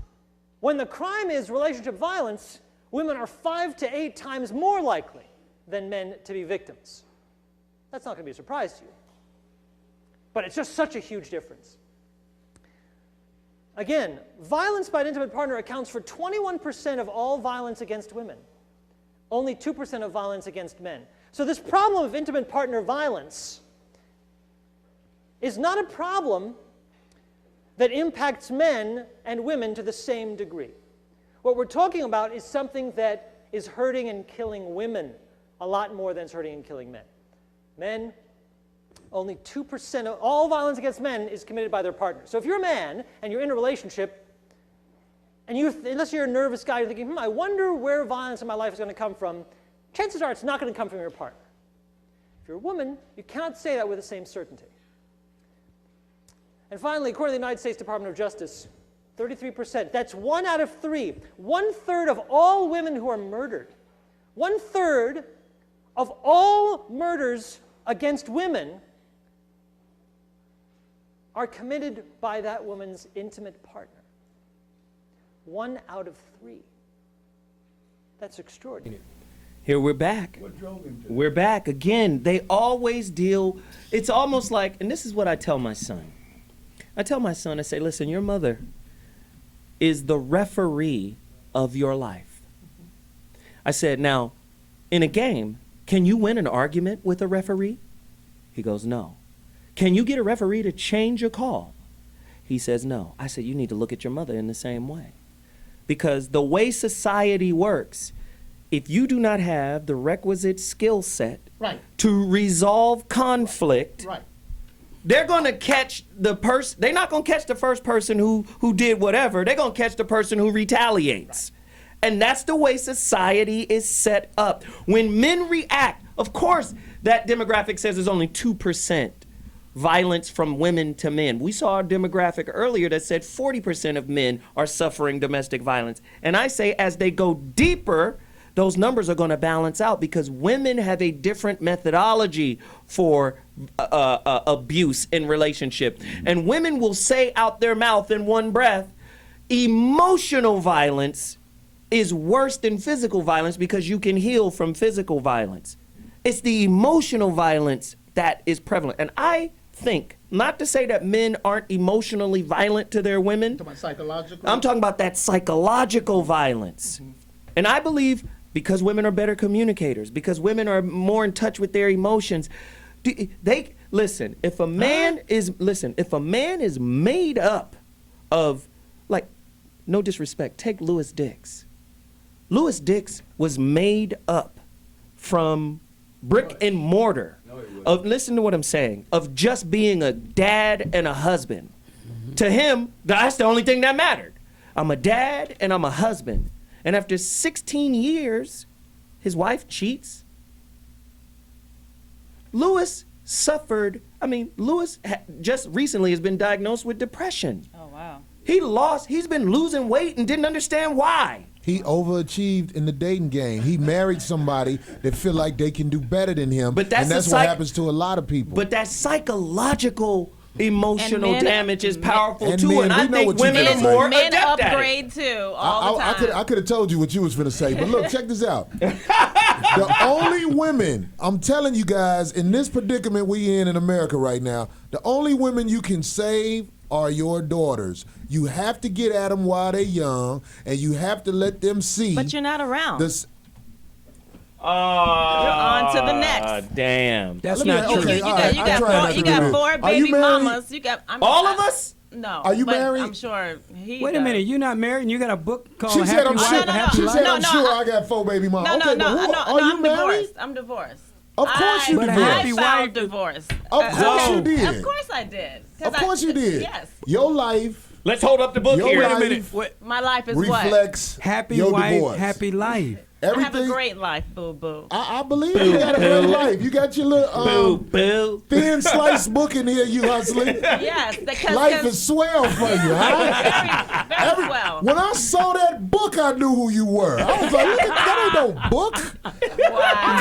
when the crime is relationship violence, women are 5 to 8 times more likely than men to be victims. That's not going to be a surprise to you. But it's just such a huge difference. Again, violence by an intimate partner accounts for 21% of all violence against women, only 2% of violence against men. So this problem of intimate partner violence is not a problem that impacts men and women to the same degree. What we're talking about is something that is hurting and killing women a lot more than it's hurting and killing men. Men, only 2% of all violence against men is committed by their partner. So if you're a man and you're in a relationship, and unless you're a nervous guy, you're thinking, I wonder where violence in my life is going to come from, chances are it's not going to come from your partner. If you're a woman, you cannot say that with the same certainty. And finally, according to the United States Department of Justice, 33%, that's 1 out of 3, 1/3 of all women who are murdered, 1/3 of all murders against women are committed by that woman's intimate partner. 1 out of 3. That's extraordinary.
Here we're back. We're back again. They always deal, it's almost like, and this is what I tell my son. I say, listen, your mother is the referee of your life. I said, now, in a game, can you win an argument with a referee? He goes, no. Can you get a referee to change a call? He says, no. I said, you need to look at your mother in the same way. Because the way society works, if you do not have the requisite skill set to resolve conflict, they're going to catch the person. They're not going to catch the first person who did whatever. They're going to catch the person who retaliates. And that's the way society is set up. When men react, of course, that demographic says there's only 2% violence from women to men. We saw a demographic earlier that said 40% of men are suffering domestic violence. And I say as they go deeper, those numbers are going to balance out because women have a different methodology for abuse in relationship. And women will say out their mouth in one breath, emotional violence is worse than physical violence because you can heal from physical violence. It's the emotional violence that is prevalent. And I think, not to say that men aren't emotionally violent to their women.
Talking about psychological?
I'm talking about that psychological violence. And I believe because women are better communicators, because women are more in touch with their emotions, if a man is made up of, like, no disrespect, take Louis Dix. Louis Dix was made up from brick and mortar. Listen to what I'm saying, of just being a dad and a husband. To him, that's the only thing that mattered. I'm a dad and I'm a husband. And after 16 years, his wife cheats. Lewis suffered, Lewis just recently has been diagnosed with depression.
Oh, wow.
He's been losing weight and didn't understand why.
He overachieved in the dating game. He married somebody that feel like they can do better than him.
But that's
and that's what happens to a lot of people.
But that psychological emotional damage is powerful
and
too,
men,
and I think women are more
Men
adept at it.
upgrade too all the time.
I could have told you what you was finna say, but look, check this out. The only women, I'm telling you guys, in this predicament we in America right now, the only women you can save are your daughters. You have to get at them while they're young, and you have to let them see.
But you're not around.
You're
on to the next.
Damn.
That's not true.
You got four baby mamas.
All of us?
No.
Are you
but
married?
I'm sure he
Wait a minute, you're not married and you got a book called
She
Happy
said, I'm
Wife,
sure,
Happy
she
Life?
said, I'm sure I got 4 baby mamas.
No,
Okay, but who, are you
I'm
married?
divorced. I'm divorced.
Of course you
But a
divorced.
happy
I filed
wife-
divorce.
Of course you did.
Of course I did.
Of course you did.
Yes.
Your life.
Let's hold up the book
Your
here.
life
Wait a minute. What?
My life is
reflects
Happy
your
wife,
divorce.
happy life.
I have a great life, boo boo.
I believe you got a great life. You got your little thin slice book in here, you hustling.
Yes, because
life is swell for you, huh?
Very swell.
When I saw that book, I knew who you were. I was like, look at that ain't no book. I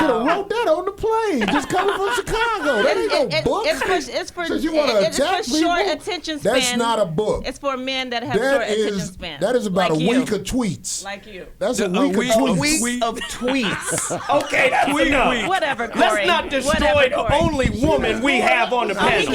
could have wrote that on the plane, just coming from Chicago. That ain't no book.
It's for
Since you wanna attack
short
people,
attention span.
that's not a book.
It's for men that have short attention span.
That is about
like
a
you.
week of tweets.
Like you.
That's a week of tweets.
Of tweets. Okay, that's enough.
Whatever, Corey.
Let's not destroy the only woman we have on the panel.
He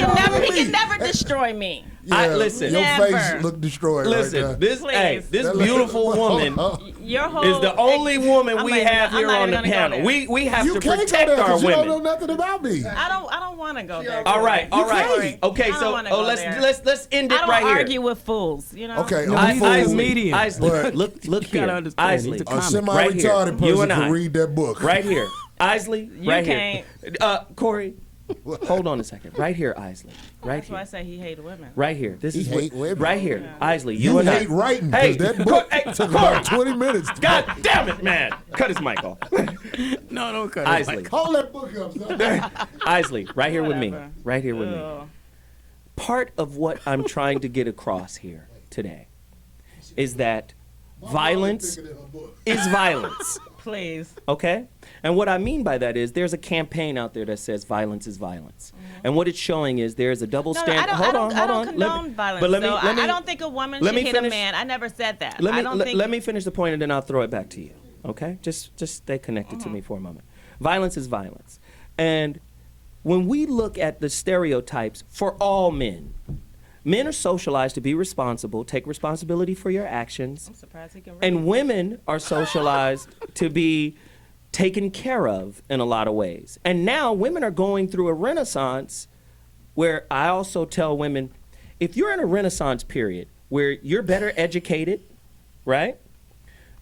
can never destroy me.
Listen,
your
Never.
face look destroyed.
Listen,
right
this beautiful woman
Your whole
is the only woman we have
I'm
here
not
on the
even gonna go
panel.
there.
We have
You
to
can't
protect
go there
our
'cause you
women.
don't know nothing about me.
I don't want to go there.
All right.
Corey.
Okay,
I don't
so
wanna go
let's
there.
end it
I don't
right here.
argue with fools, you know.
Okay,
No,
I'm
he's
full.
a comedian.
Isley,
But-
look
You
here.
gotta understand,
Isley,
he's a
A
comic.
semi-retarded
here. You
person
and I.
can read that book.
Right here. Isley,
You
right
can't.
here. Corey, hold on a second. Right here, Isley. Right
That's why I
here.
say he hates women.
Right here. This
He
is
hate women.
right here. Isley,
You
and I.
hate writing
Hey,
because that book
hey,
took
Corey.
about 20 minutes.
God damn it, man. Cut his mic off.
No, don't cut
Isley.
Hold that book up, son.
Isley, right here with me.
Whatever.
Right here with me. Part of what I'm trying to get across here today is that violence is violence.
Please.
Okay? And what I mean by that is there's a campaign out there that says violence is violence. And what it's showing is there's a double standard.
I don't condone violence.
But let me,
though.
let me,
I don't think a woman
let
should
me
hit a
finish-
man. I never said that.
Let me,
I don't think.
let me finish the point and then I'll throw it back to you. Okay? Just stay connected to me for a moment. Violence is violence. And when we look at the stereotypes for all men, men are socialized to be responsible, take responsibility for your actions.
I'm surprised he can read.
And women are socialized to be taken care of in a lot of ways. And now women are going through a renaissance where I also tell women, if you're in a renaissance period where you're better educated, right?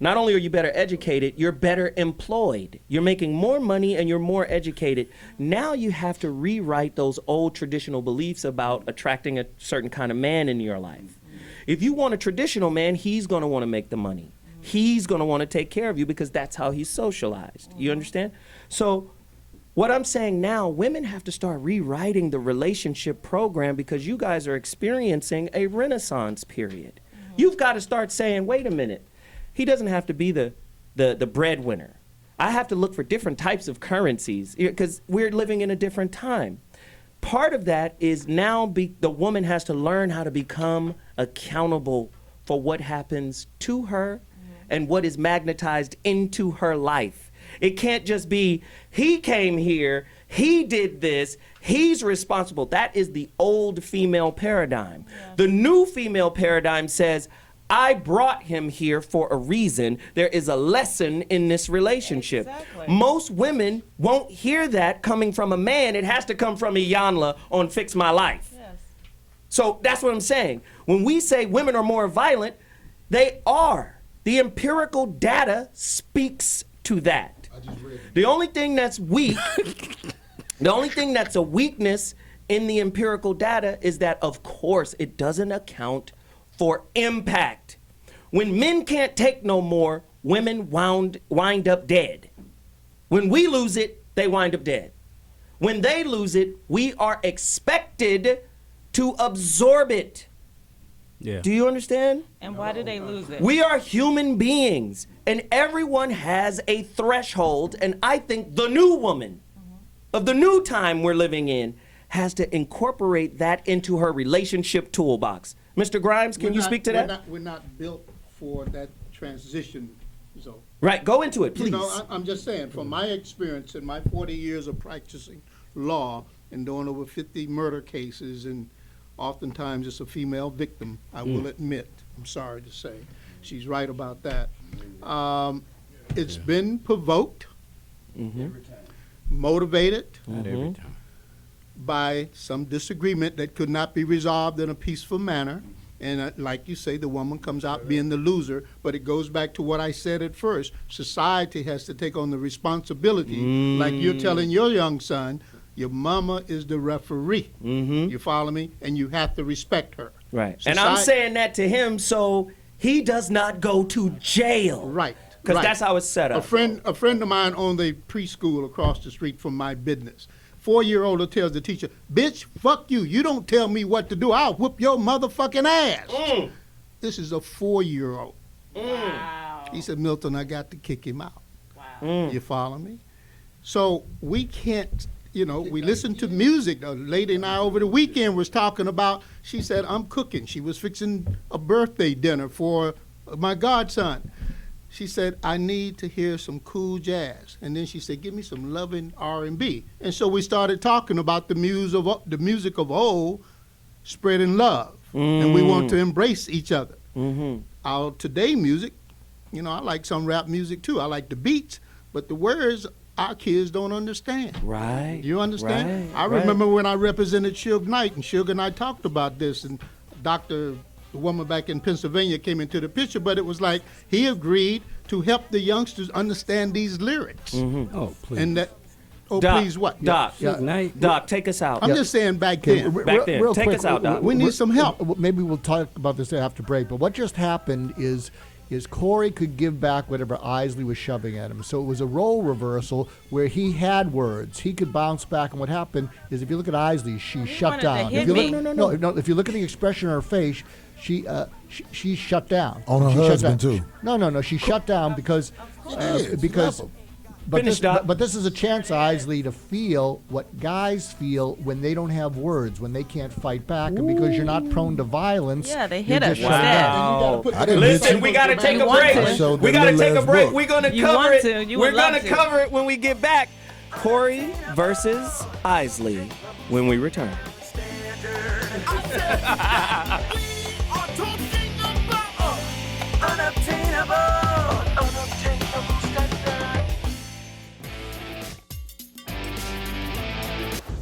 Not only are you better educated, you're better employed. You're making more money and you're more educated. Now you have to rewrite those old traditional beliefs about attracting a certain kind of man in your life. If you want a traditional man, he's going to want to make the money. He's going to want to take care of you because that's how he's socialized. You understand? So what I'm saying now, women have to start rewriting the relationship program because you guys are experiencing a renaissance period. You've got to start saying, wait a minute. He doesn't have to be the breadwinner. I have to look for different types of currencies because we're living in a different time. Part of that is now the woman has to learn how to become accountable for what happens to her and what is magnetized into her life. It can't just be, he came here, he did this, he's responsible. That is the old female paradigm. Yes. The new female paradigm says, I brought him here for a reason. There is a lesson in this relationship. Exactly. Most women won't hear that coming from a man. It has to come from Iyanla on Fix My Life. Yes. So that's what I'm saying. When we say women are more violent, they are. The empirical data speaks to that. The only thing that's weak, the only thing that's a weakness in the empirical data is that, of course, it doesn't account for impact. When men can't take no more, women wind up dead. When we lose it, they wind up dead. When they lose it, we are expected to absorb it.
Yeah.
Do you understand?
And why do they lose it?
We are human beings, and everyone has a threshold, and I think the new woman of the new time we're living in has to incorporate that into her relationship toolbox. Mr. Grimes, can you speak to that?
We're not built for that transition zone.
Right, go into it, please.
You know, I'm just saying, from my experience in my 40 years of practicing law and doing over 50 murder cases, and oftentimes it's a female victim, I will admit. I'm sorry to say. She's right about that. It's been provoked, motivated by some disagreement that could not be resolved in a peaceful manner. And like you say, the woman comes out being the loser, but it goes back to what I said at first. Society has to take on the responsibility, like you're telling your young son, your mama is the referee. You follow me? And you have to respect her.
Right. And I'm saying that to him so he does not go to jail.
Right.
Because that's how it's set up.
A friend of mine owned a preschool across the street from my business. 4-year-old tells the teacher, "Bitch, fuck you. You don't tell me what to do. I'll whoop your motherfucking ass." This is a 4-year-old.
Wow.
He said, "Milton, I got to kick him out." Wow. You follow me? So we can't, you know, we listen to music. A lady and I over the weekend was talking about, she said, "I'm cooking." She was fixing a birthday dinner for my godson. She said, "I need to hear some cool jazz." And then she said, "Give me some loving R&B." And so we started talking about the music of old, spreading love. And we want to embrace each other. Our today music, you know, I like some rap music too. I like the beats, but the words our kids don't understand.
Right.
You understand?
Right,
I remember when I represented Suge Knight, and Suge and I talked about this, and the woman back in Pennsylvania came into the picture, but it was like he agreed to help the youngsters understand these lyrics.
Oh, please.
And that,
Doc,
please what?
Doc, Doc, take us out.
I'm just saying back then.
Back then.
Real
Take
quick,
us out, Doc.
We need some help.
Maybe we'll talk about this after break, but what just happened is Corey could give back whatever Isley was shoving at him. So it was a role reversal where he had words. He could bounce back, and what happened is if you look at Isley, she shut down. If you look, if you look at the expression on her face, she shut down.
On her husband too.
No. She shut down because But this is a chance, Isley, to feel what guys feel when they don't have words, when they can't fight back, and because you're not prone to violence.
Yeah, they hit us.
Wow. Listen, we got to take a break. We got to take a break. We're going to cover it. We're going to cover it when we get back. Corey versus Isley when we return.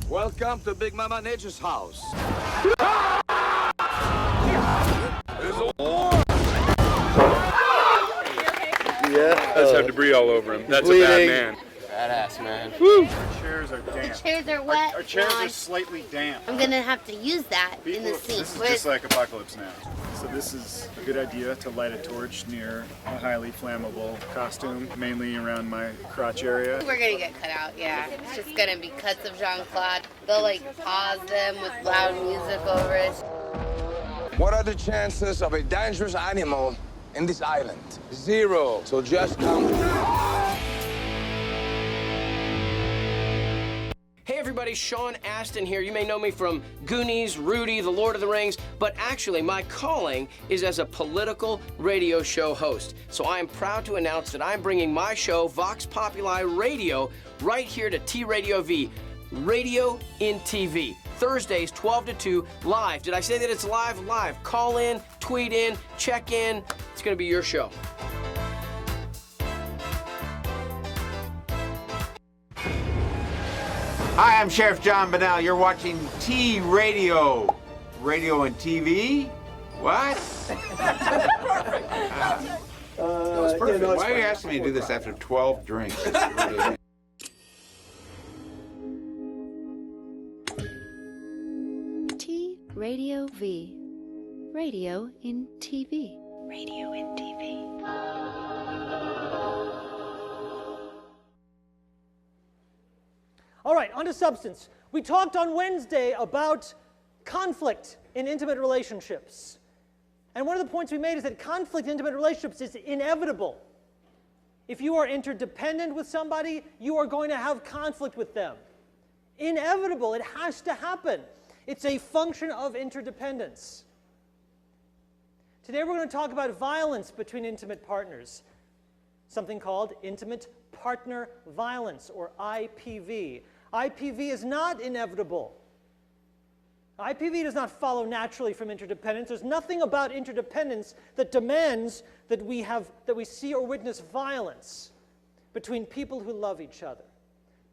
Welcome to Big Mama Nature's house. There's a war.
Yeah. Does have debris all over him. That's a bad man.
Badass, man.
Woo.
Our chairs are damp.
The chairs are wet.
Our chairs are slightly damp.
I'm gonna have to use that in the scene.
This is just like Apocalypse Now. So this is a good idea to light a torch near a highly flammable costume, mainly around my crotch area.
We're gonna get cut out, yeah. It's just gonna be cuts of Jean-Claude. They'll like pause them with loud music over it.
What are the chances of a dangerous animal in this island? 0. So just come.
Hey everybody, Sean Astin here. You may know me from Goonies, Rudy, The Lord of the Rings, but actually my calling is as a political radio show host. So I am proud to announce that I'm bringing my show, Vox Populi Radio, right here to T Radio V, Radio in TV. Thursdays, 12 to 2, live. Did I say that it's live? Live. Call in, tweet in, check in. It's gonna be your show.
Hi, I'm Sheriff John Bonnell. You're watching T Radio. Radio and TV? What? Why are you asking me to do this after 12 drinks?
Radio V. Radio in TV. Radio in TV.
All right, on to substance. We talked on Wednesday about conflict in intimate relationships. And one of the points we made is that conflict in intimate relationships is inevitable. If you are interdependent with somebody, you are going to have conflict with them. Inevitable. It has to happen. It's a function of interdependence. Today we're going to talk about violence between intimate partners, something called intimate partner violence, or IPV. IPV is not inevitable. IPV does not follow naturally from interdependence. There's nothing about interdependence that demands that we see or witness violence between people who love each other.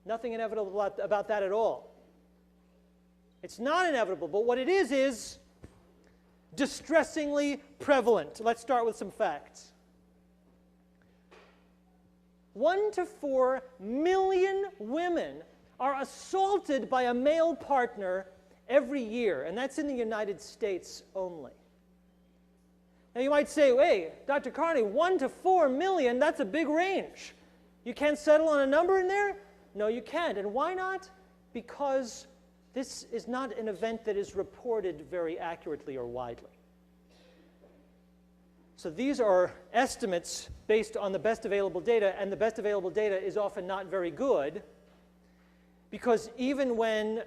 Nothing inevitable about that at all. It's not inevitable, but what it is distressingly prevalent. Let's start with some facts. 1 to 4 million women are assaulted by a male partner every year, and that's in the United States only. Now you might say, hey, Dr. Carney, 1 to 4 million, that's a big range. You can't settle on a number in there? No, you can't. And why not? Because this is not an event that is reported very accurately or widely. So these are estimates based on the best available data, and the best available data is often not very good, because even when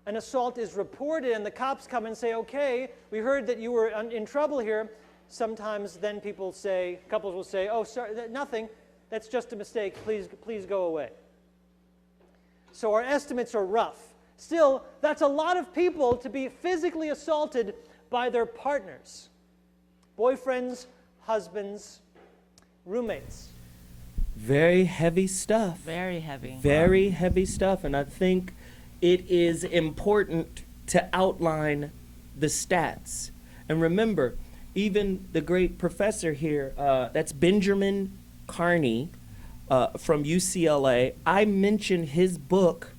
an assault is reported and the cops come and say, okay, we heard that you were in trouble here, sometimes then couples will say, oh, sorry, nothing, that's just a mistake, please go away. So our estimates are rough. Still, that's a lot of people to be physically assaulted by their partners. Boyfriends, husbands, roommates.
Very heavy stuff.
Very heavy.
Very heavy stuff. And I think it is important to outline the stats. And remember, even the great professor here, that's Benjamin Carney from UCLA. I mentioned his book,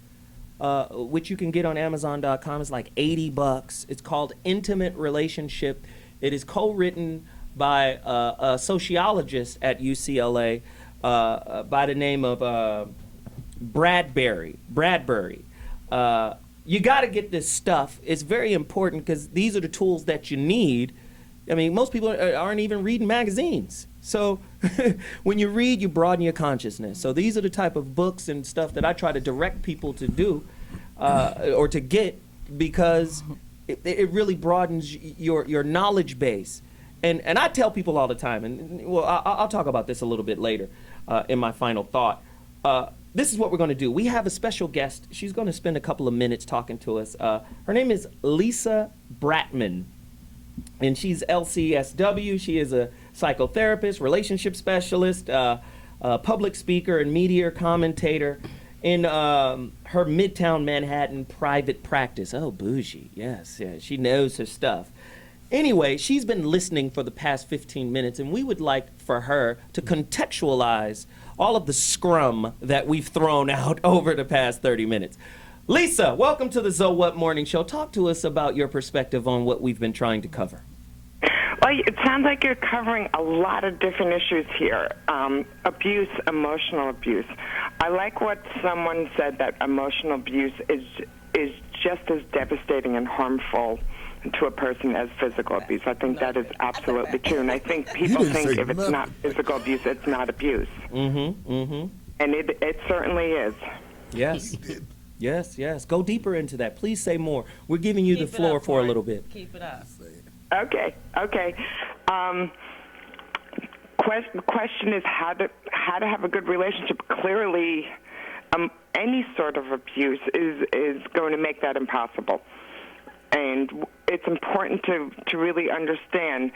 which you can get on Amazon.com. It's like $80. It's called Intimate Relationship. It is co-written by a sociologist at UCLA by the name of Bradbury. You got to get this stuff. It's very important because these are the tools that you need. I mean, most people aren't even reading magazines. So when you read, you broaden your consciousness. So these are the type of books and stuff that I try to direct people to do or to get, because it really broadens your knowledge base. And I tell people all the time, and well, I'll talk about this a little bit later in my final thought. This is what we're going to do. We have a special guest. She's going to spend a couple of minutes talking to us. Her name is Lisa Bratman, and she's LCSW. She is a psychotherapist, relationship specialist, public speaker, and media commentator in her Midtown Manhattan private practice. Oh, bougie. Yes, she knows her stuff. Anyway, she's been listening for the past 15 minutes, and we would like for her to contextualize all of the scrum that we've thrown out over the past 30 minutes. Lisa, welcome to the So What Morning Show. Talk to us about your perspective on what we've been trying to cover.
Well, it sounds like you're covering a lot of different issues here. Abuse, emotional abuse. I like what someone said, that emotional abuse is just as devastating and harmful to a person as physical abuse. I think that is absolutely true. And I think people think if it's not physical abuse, it's not abuse. Mm-hmm, mm-hmm. And it certainly is.
Yes. Yes. Go deeper into that. Please say more. We're giving you the floor for a little bit.
Keep it up.
Okay. Question is how to have a good relationship. Clearly, any sort of abuse is going to make that impossible. And it's important to really understand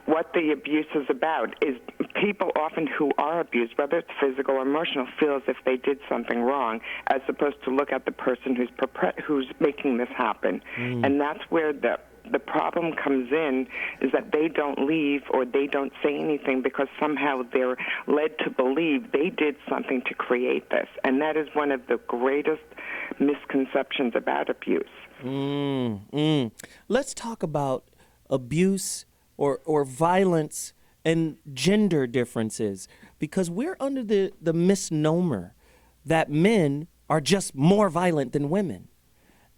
what the abuse is about. Is people often who are abused, whether it's physical or emotional, feel as if they did something wrong, as opposed to look at the person who's making this happen. And that's where the problem comes in, is that they don't leave or they don't say anything because somehow they're led to believe they did something to create this. And that is one of the greatest misconceptions about abuse.
Let's talk about abuse or violence and gender differences, because we're under the misnomer that men are just more violent than women.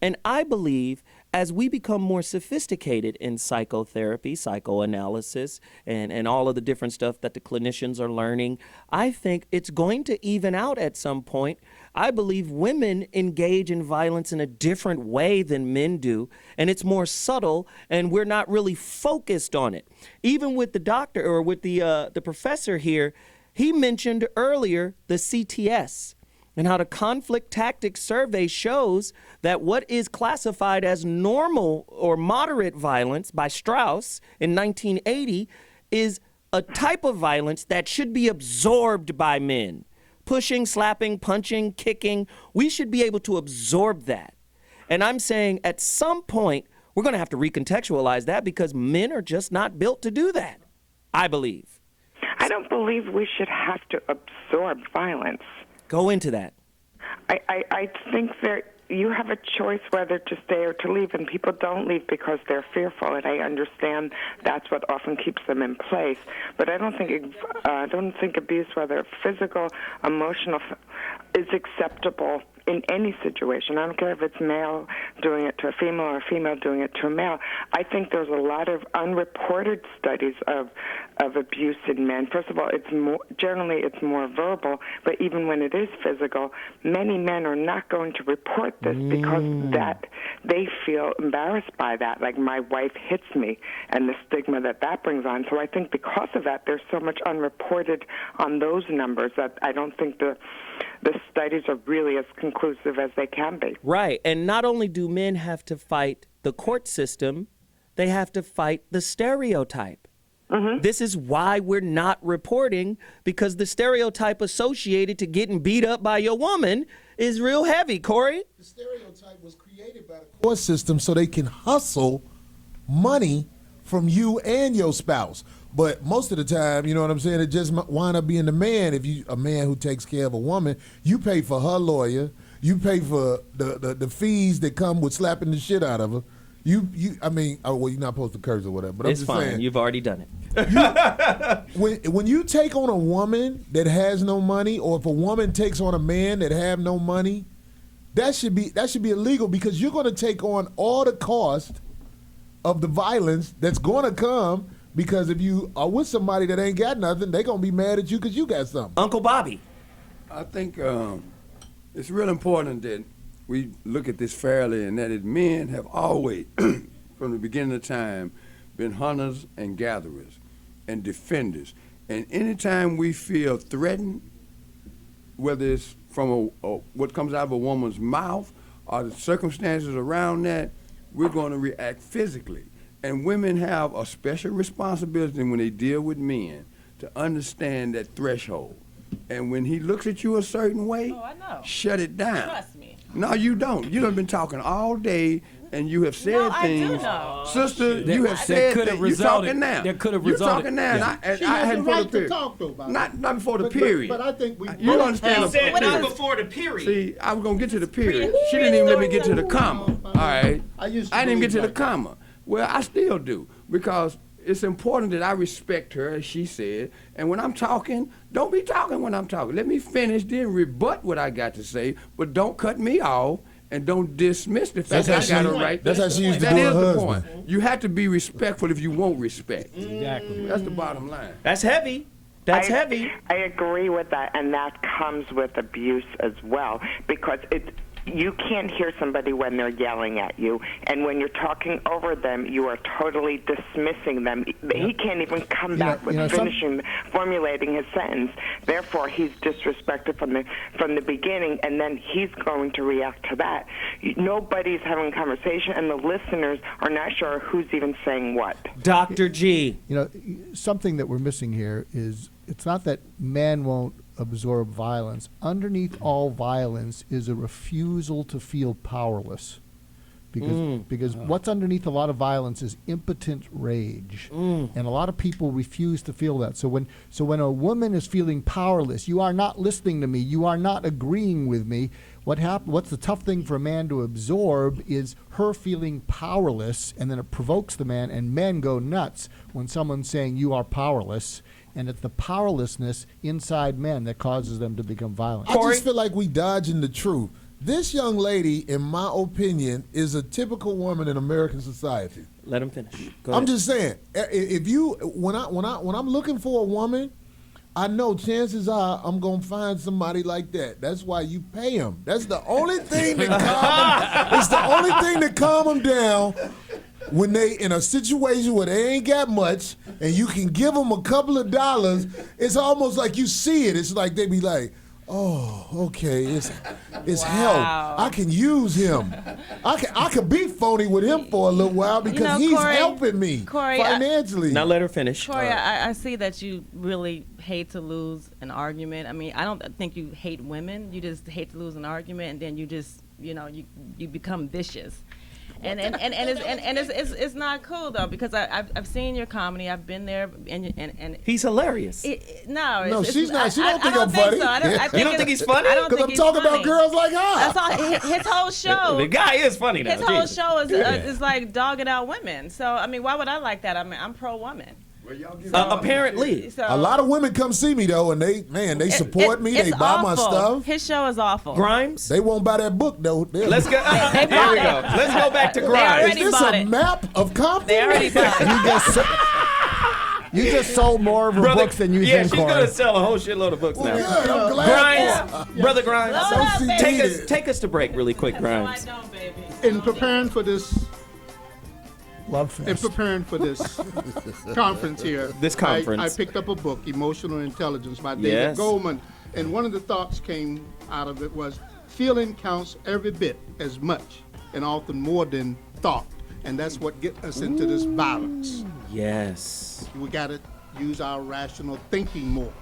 And I believe as we become more sophisticated in psychotherapy, psychoanalysis, and all of the different stuff that the clinicians are learning, I think it's going to even out at some point. I believe women engage in violence in a different way than men do, and it's more subtle, and we're not really focused on it. Even with the doctor or with the professor here, he mentioned earlier the CTS. And how the conflict tactics survey shows that what is classified as normal or moderate violence by Strauss in 1980 is a type of violence that should be absorbed by men. Pushing, slapping, punching, kicking, we should be able to absorb that. And I'm saying at some point, we're going to have to recontextualize that because men are just not built to do that, I believe.
I don't believe we should have to absorb violence.
Go into that.
I think that you have a choice whether to stay or to leave, and people don't leave because they're fearful, and I understand that's what often keeps them in place. But I don't think abuse, whether physical, emotional, is acceptable in any situation. I don't care if it's male doing it to a female or a female doing it to a male. I think there's a lot of unreported studies of abuse in men. First of all, generally it's more verbal, but even when it is physical, many men are not going to report this because that they feel embarrassed by that, like my wife hits me, and the stigma that brings on. So I think because of that, there's so much unreported on those numbers that I don't think the studies are really as conclusive as they can be.
Right. And not only do men have to fight the court system, they have to fight the stereotype. Mm-hmm. This is why we're not reporting, because the stereotype associated to getting beat up by your woman is real heavy, Corey.
The stereotype was created by the court system so they can hustle money from you and your spouse. But most of the time, you know what I'm saying, it just wind up being the man. If you a man who takes care of a woman, you pay for her lawyer, you pay for the fees that come with slapping the shit out of her. You're not supposed to curse or whatever. But
it's
I'm just
fine.
saying,
You've already done it.
when you take on a woman that has no money, or if a woman takes on a man that have no money, that should be illegal, because you're going to take on all the cost of the violence that's going to come. Because if you are with somebody that ain't got nothing, they going to be mad at you because you got something.
Uncle Bobby.
I think it's real important that we look at this fairly, and that men have always, from the beginning of time, been hunters and gatherers and defenders. And anytime we feel threatened, whether it's from what comes out of a woman's mouth or the circumstances around that, we're going to react physically. And women have a special responsibility when they deal with men to understand that threshold. And when he looks at you a certain way, shut it down.
Trust me.
No, you don't. You done been talking all day, and you have said things.
I do know.
Sister, you have said that. You're talking now.
That could have
You're
resulted.
talking now.
Yeah.
And
She
I
has
had
the
before
right
the period.
to talk, though, about
not before the period.
But I think we...
You understand the
said
period.
not before the period.
See, I was going to get to the period. She didn't even let me get to the comma. All right? I didn't even get to the comma. Well, I still do, because it's important that I respect her, as she said. And when I'm talking, don't be talking when I'm talking. Let me finish, then rebut what I got to say, but don't cut me off and don't dismiss the fact that I got it right.
That's how she used to
That
do
is
her
the
husband.
point. You have to be respectful if you want respect.
Exactly.
That's the bottom line.
That's heavy. That's heavy.
I agree with that, and that comes with abuse as well, because you can't hear somebody when they're yelling at you, and when you're talking over them, you are totally dismissing them. He can't even come back with formulating his sentence. Therefore, he's disrespected from the beginning, and then he's going to react to that. Nobody's having a conversation, and the listeners are not sure who's even saying what.
Dr. G.
Something that we're missing here is it's not that men won't absorb violence. Underneath all violence is a refusal to feel powerless. Because what's underneath a lot of violence is impotent rage. And a lot of people refuse to feel that. So when a woman is feeling powerless, you are not listening to me, you are not agreeing with me, What's the tough thing for a man to absorb is her feeling powerless, and then it provokes the man, and men go nuts when someone's saying you are powerless, and it's the powerlessness inside men that causes them to become violent.
I just feel like we dodging the truth. This young lady, in my opinion, is a typical woman in American society.
Let him finish. Go
I'm
ahead.
just saying, if you when I'm looking for a woman, I know chances are I'm gonna find somebody like that. That's why you pay them. That's the only thing that calm them. It's the only thing that calm them down when they in a situation where they ain't got much, and you can give them a couple of dollars. It's almost like you see it. It's like they be like, oh, okay, it's help. I can use him. I can be phony with him for a little while because he's
Corey,
helping me financially.
Now let her finish.
Corey, I see that you really hate to lose an argument. I mean, I don't think you hate women. You just hate to lose an argument, and then you just, you become vicious. And it's not cool though, because I've seen your comedy. I've been there, and
he's hilarious.
No, she's not. She don't think I'm funny.
You don't think he's funny?
Because I'm talking about girls like her.
That's all. His whole show.
The guy is funny though.
His whole show is like dogging out women. So I mean, why would I like that? I mean, I'm pro woman.
Apparently,
a lot of women come see me though, and they support me. They buy my stuff.
His show is awful.
Grimes.
They won't buy that book though.
Let's go. Here we go. Let's go back to Grimes.
Is this a map of Compton?
They already bought it.
You just sold more of her books than you think,
she's
Corey.
gonna sell a whole shitload of books now.
Good, I'm glad.
Grimes, brother Grimes, take us to break really quick, Grimes.
In preparing for this.
Love fest.
In preparing for this conference here, I picked up a book, Emotional Intelligence by David Goldman, and one of the thoughts came out of it was feeling counts every bit as much and often more than thought, and that's what gets us into this violence.
Yes.
We got to use our rational thinking more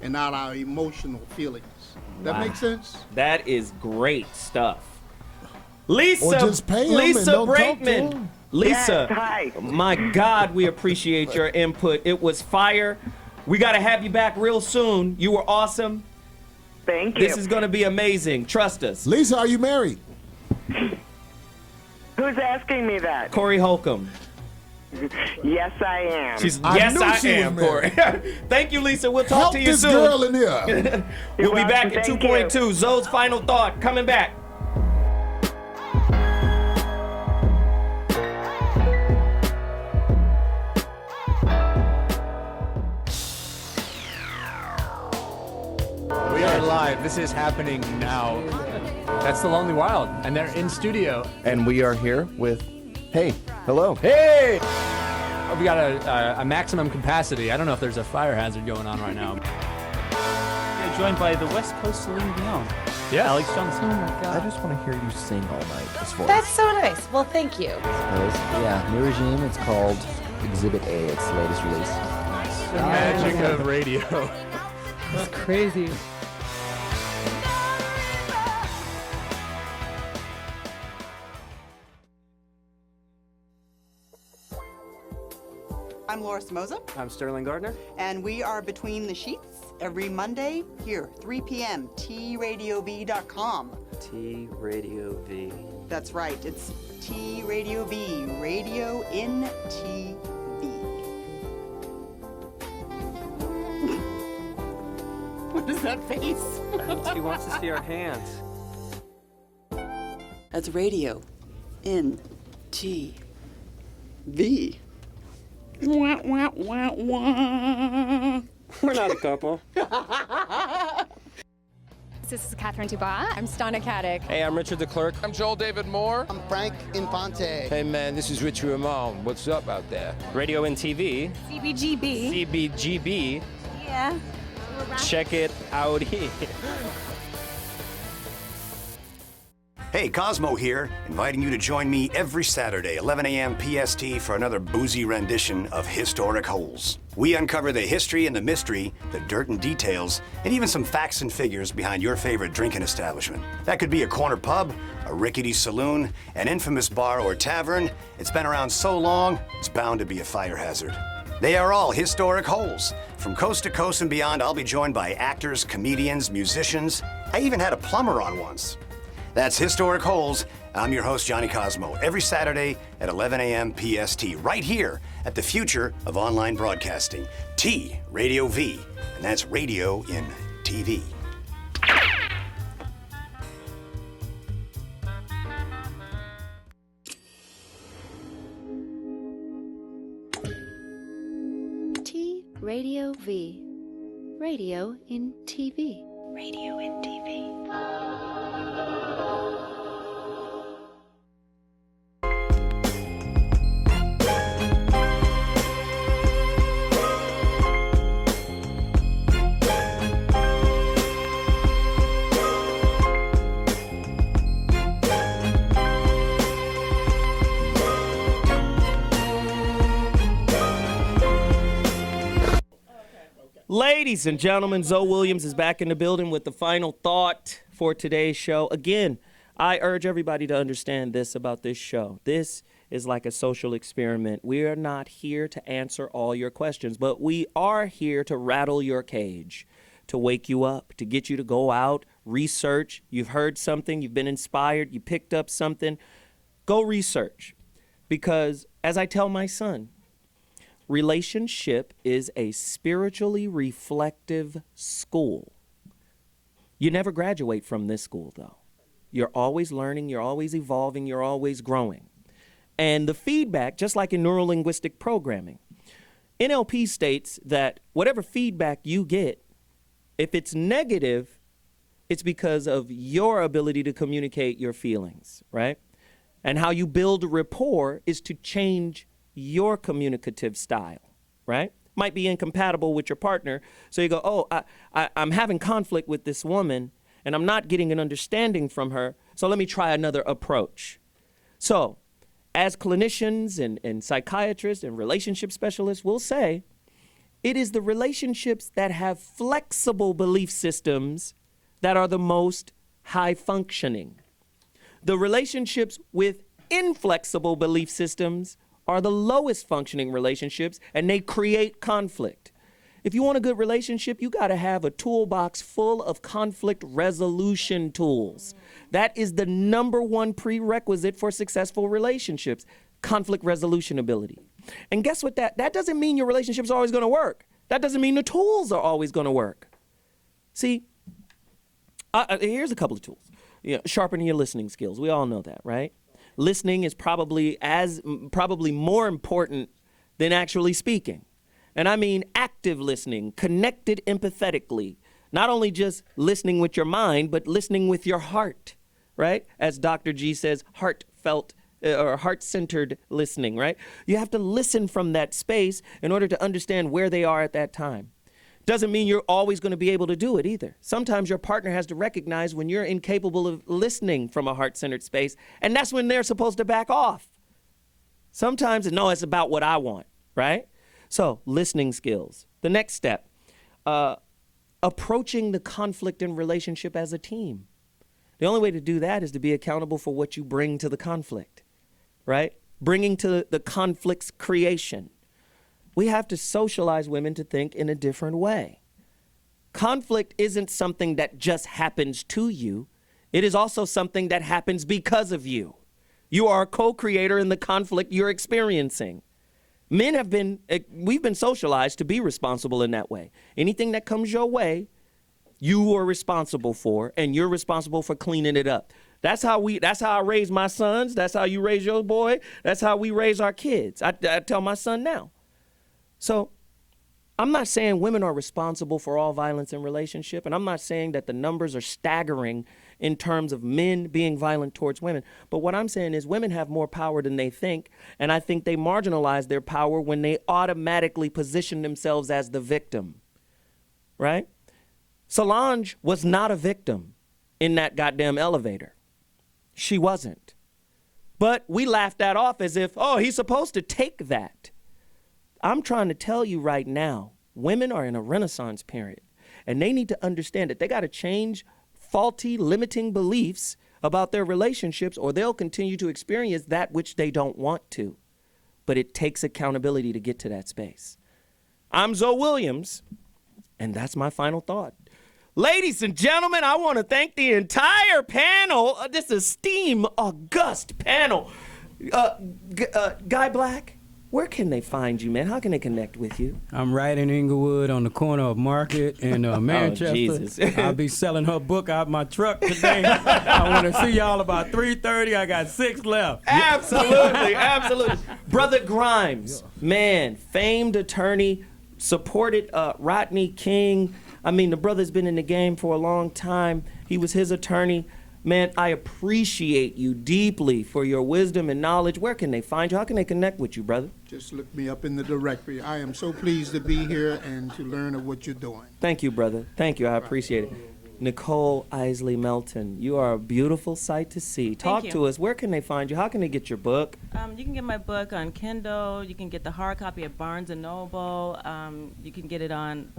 and not our emotional feelings. That make sense?
That is great stuff. Lisa Brakeman. Lisa,
yes, hi.
My God, we appreciate your input. It was fire. We got to have you back real soon. You were awesome.
Thank you.
This is going to be amazing. Trust us.
Lisa, are you married?
Who's asking me that?
Corey Holcomb.
Yes, I am.
Yes, I am, Corey. Thank you, Lisa. We'll talk to you soon.
Help this girl in here.
We'll be back at 2.2. Zoe's final thought coming back.
We are live. This is happening now. That's The Lonely Wild, and they're in studio.
And we are here with, hello.
Hey! We got a maximum capacity. I don't know if there's a fire hazard going on right now.
We're joined by the West Coast Celine Dion.
Yeah.
Alex Johnson.
Oh my God. I just want to hear you sing all night. This voice.
That's so nice. Well, thank you.
New regime. It's called Exhibit A. It's the latest release.
The magic of radio.
It's crazy.
I'm Laura Somoza.
I'm Sterling Gardner.
And we are Between the Sheets every Monday here, 3 p.m., tradiov.com.
T-Radio-V.
That's right. It's T-Radio-V, Radio in TV. What is that face?
He wants to see our hands.
That's Radio in TV. Wah, wah, wah, wah.
We're not a couple.
This is Catherine Dubois. I'm Stana Katic.
Hey, I'm Richard the Clerk.
I'm Joel David Moore.
I'm Frank Infante.
Hey, man, this is Richie Ramone. What's up out there?
Radio and TV.
CBGB.
CBGB.
Yeah.
Check it out here.
Hey, Cosmo here, inviting you to join me every Saturday, 11 a.m. PST, for another boozy rendition of Historic Holes. We uncover the history and the mystery, the dirt and details, and even some facts and figures behind your favorite drinking establishment. That could be a corner pub, a rickety saloon, an infamous bar or tavern. It's been around so long, it's bound to be a fire hazard. They are all historic holes. From coast to coast and beyond, I'll be joined by actors, comedians, musicians. I even had a plumber on once. That's Historic Holes. I'm your host, Johnny Cosmo, every Saturday at 11 a.m. PST, right here at the future of online broadcasting, T Radio V, and that's radio in TV.
T Radio V, radio in TV. Radio in TV.
Ladies and gentlemen, Zoe Williams is back in the building with the final thought for today's show. Again, I urge everybody to understand this about this show. This is like a social experiment. We are not here to answer all your questions, but we are here to rattle your cage, to wake you up, to get you to go out, research. You've heard something, you've been inspired, you picked up something. Go research. Because as I tell my son, relationship is a spiritually reflective school. You never graduate from this school, though. You're always learning, you're always evolving, you're always growing. And the feedback, just like in neurolinguistic programming, NLP states that whatever feedback you get, if it's negative, it's because of your ability to communicate your feelings, right? And how you build rapport is to change your communicative style, right? Might be incompatible with your partner. So you go, oh, I'm having conflict with this woman and I'm not getting an understanding from her. So let me try another approach. So as clinicians and psychiatrists and relationship specialists will say, it is the relationships that have flexible belief systems that are the most high functioning. The relationships with inflexible belief systems are the lowest functioning relationships, and they create conflict. If you want a good relationship, you got to have a toolbox full of conflict resolution tools. That is the number one prerequisite for successful relationships, conflict resolution ability. And guess what? That doesn't mean your relationship's always going to work. That doesn't mean the tools are always going to work. See, here's a couple of tools. Sharpening your listening skills. We all know that, right? Listening is probably more important than actually speaking. And I mean active listening, connected empathetically, not only just listening with your mind, but listening with your heart, right? As Dr. G says, heartfelt or heart-centered listening, right? You have to listen from that space in order to understand where they are at that time. Doesn't mean you're always going to be able to do it either. Sometimes your partner has to recognize when you're incapable of listening from a heart-centered space, and that's when they're supposed to back off. Sometimes, no, it's about what I want, right? So, listening skills. The next step, approaching the conflict in relationship as a team. The only way to do that is to be accountable for what you bring to the conflict, right? Bringing to the conflict's creation. We have to socialize women to think in a different way. Conflict isn't something that just happens to you. It is also something that happens because of you. You are a co-creator in the conflict you're experiencing. We've been socialized to be responsible in that way. Anything that comes your way, you are responsible for, and you're responsible for cleaning it up. That's how I raise my sons. That's how you raise your boy. That's how we raise our kids. I tell my son now. So I'm not saying women are responsible for all violence in relationship, and I'm not saying that the numbers are staggering in terms of men being violent towards women. But what I'm saying is women have more power than they think, and I think they marginalize their power when they automatically position themselves as the victim, right? Solange was not a victim in that goddamn elevator. She wasn't. But we laughed that off as if, oh, he's supposed to take that. I'm trying to tell you right now, women are in a renaissance period, and they need to understand that they got to change faulty, limiting beliefs about their relationships, or they'll continue to experience that which they don't want to. But it takes accountability to get to that space. I'm Zoe Williams, and that's my final thought. Ladies and gentlemen, I want to thank the entire panel, this esteemed, august panel. Guy Black, where can they find you, man? How can they connect with you?
I'm right in Inglewood on the corner of Market and Manchester.
Oh, Jesus.
I'll be selling her book out my truck today. I want to see y'all about 3:30. I got 6 left.
Absolutely, absolutely. Brother Grimes, man, famed attorney, supported Rodney King. I mean, the brother's been in the game for a long time. He was his attorney. Man, I appreciate you deeply for your wisdom and knowledge. Where can they find you? How can they connect with you, brother?
Just look me up in the directory. I am so pleased to be here and to learn of what you're doing.
Thank you, brother. Thank you. I appreciate it. Nicole Isley Melton, you are a beautiful sight to see. Talk to us. Where can they find you? How can they get your book?
You can get my book on Kindle. You can get the hard copy at Barnes & Noble. You can get it on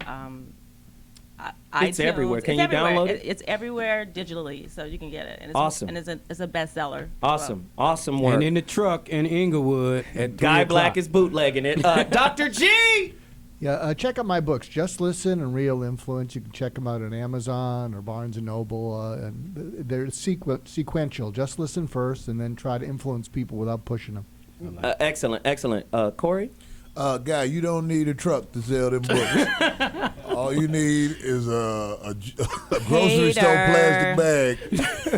It's
iTunes.
everywhere. Can you download it?
It's everywhere digitally, so you can get it. And it's
Awesome.
And it's a bestseller.
Awesome. Awesome work.
And in the truck in Inglewood at 3
Guy
o'clock.
Black is bootlegging it. Dr. G!
Yeah, check out my books, Just Listen and Real Influence. You can check them out on Amazon or Barnes & Noble. And they're sequential. Just listen first and then try to influence people without pushing them.
Excellent, excellent. Corey?
Guy, you don't need a truck to sell them books. All you need is a grocery store plastic bag,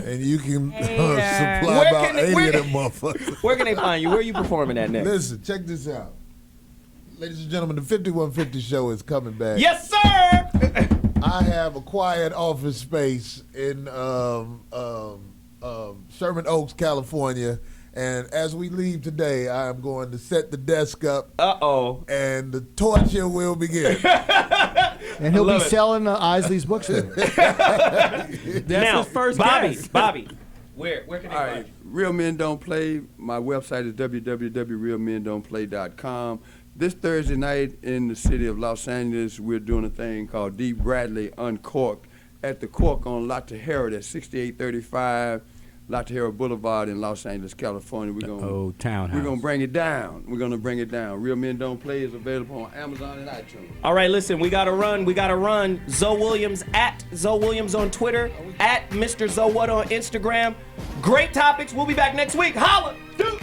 and you can supply about 80 of them motherfuckers.
Where can they find you? Where are you performing at next?
Listen, check this out. Ladies and gentlemen, the 5150 show is coming back.
Yes, sir!
I have a quiet office space in Sherman Oaks, California. And as we leave today, I am going to set the desk up.
Uh-oh.
And the torture will begin.
And he'll be selling Isley's books there.
That's
now,
his first
Bobby,
guest.
Bobby, where can they
All
find
right,
you?
Real Men Don't Play. My website is www.realmendon'tplay.com. This Thursday night in the city of Los Angeles, we're doing a thing called D. Bradley Uncorked at the Cork on La Tejera. That's 6835 La Tejera Boulevard in Los Angeles, California. We're gonna bring it down. We're gonna bring it down. Real Men Don't Play is available on Amazon and iTunes.
All right, listen, we gotta run. Zoe Williams at Zoe Williams on Twitter, at Mr. Zoe What on Instagram. Great topics. We'll be back next week. Holla! Dude.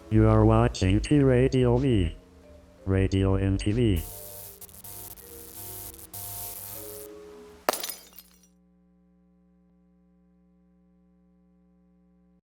You are watching T Radio V. Radio and TV.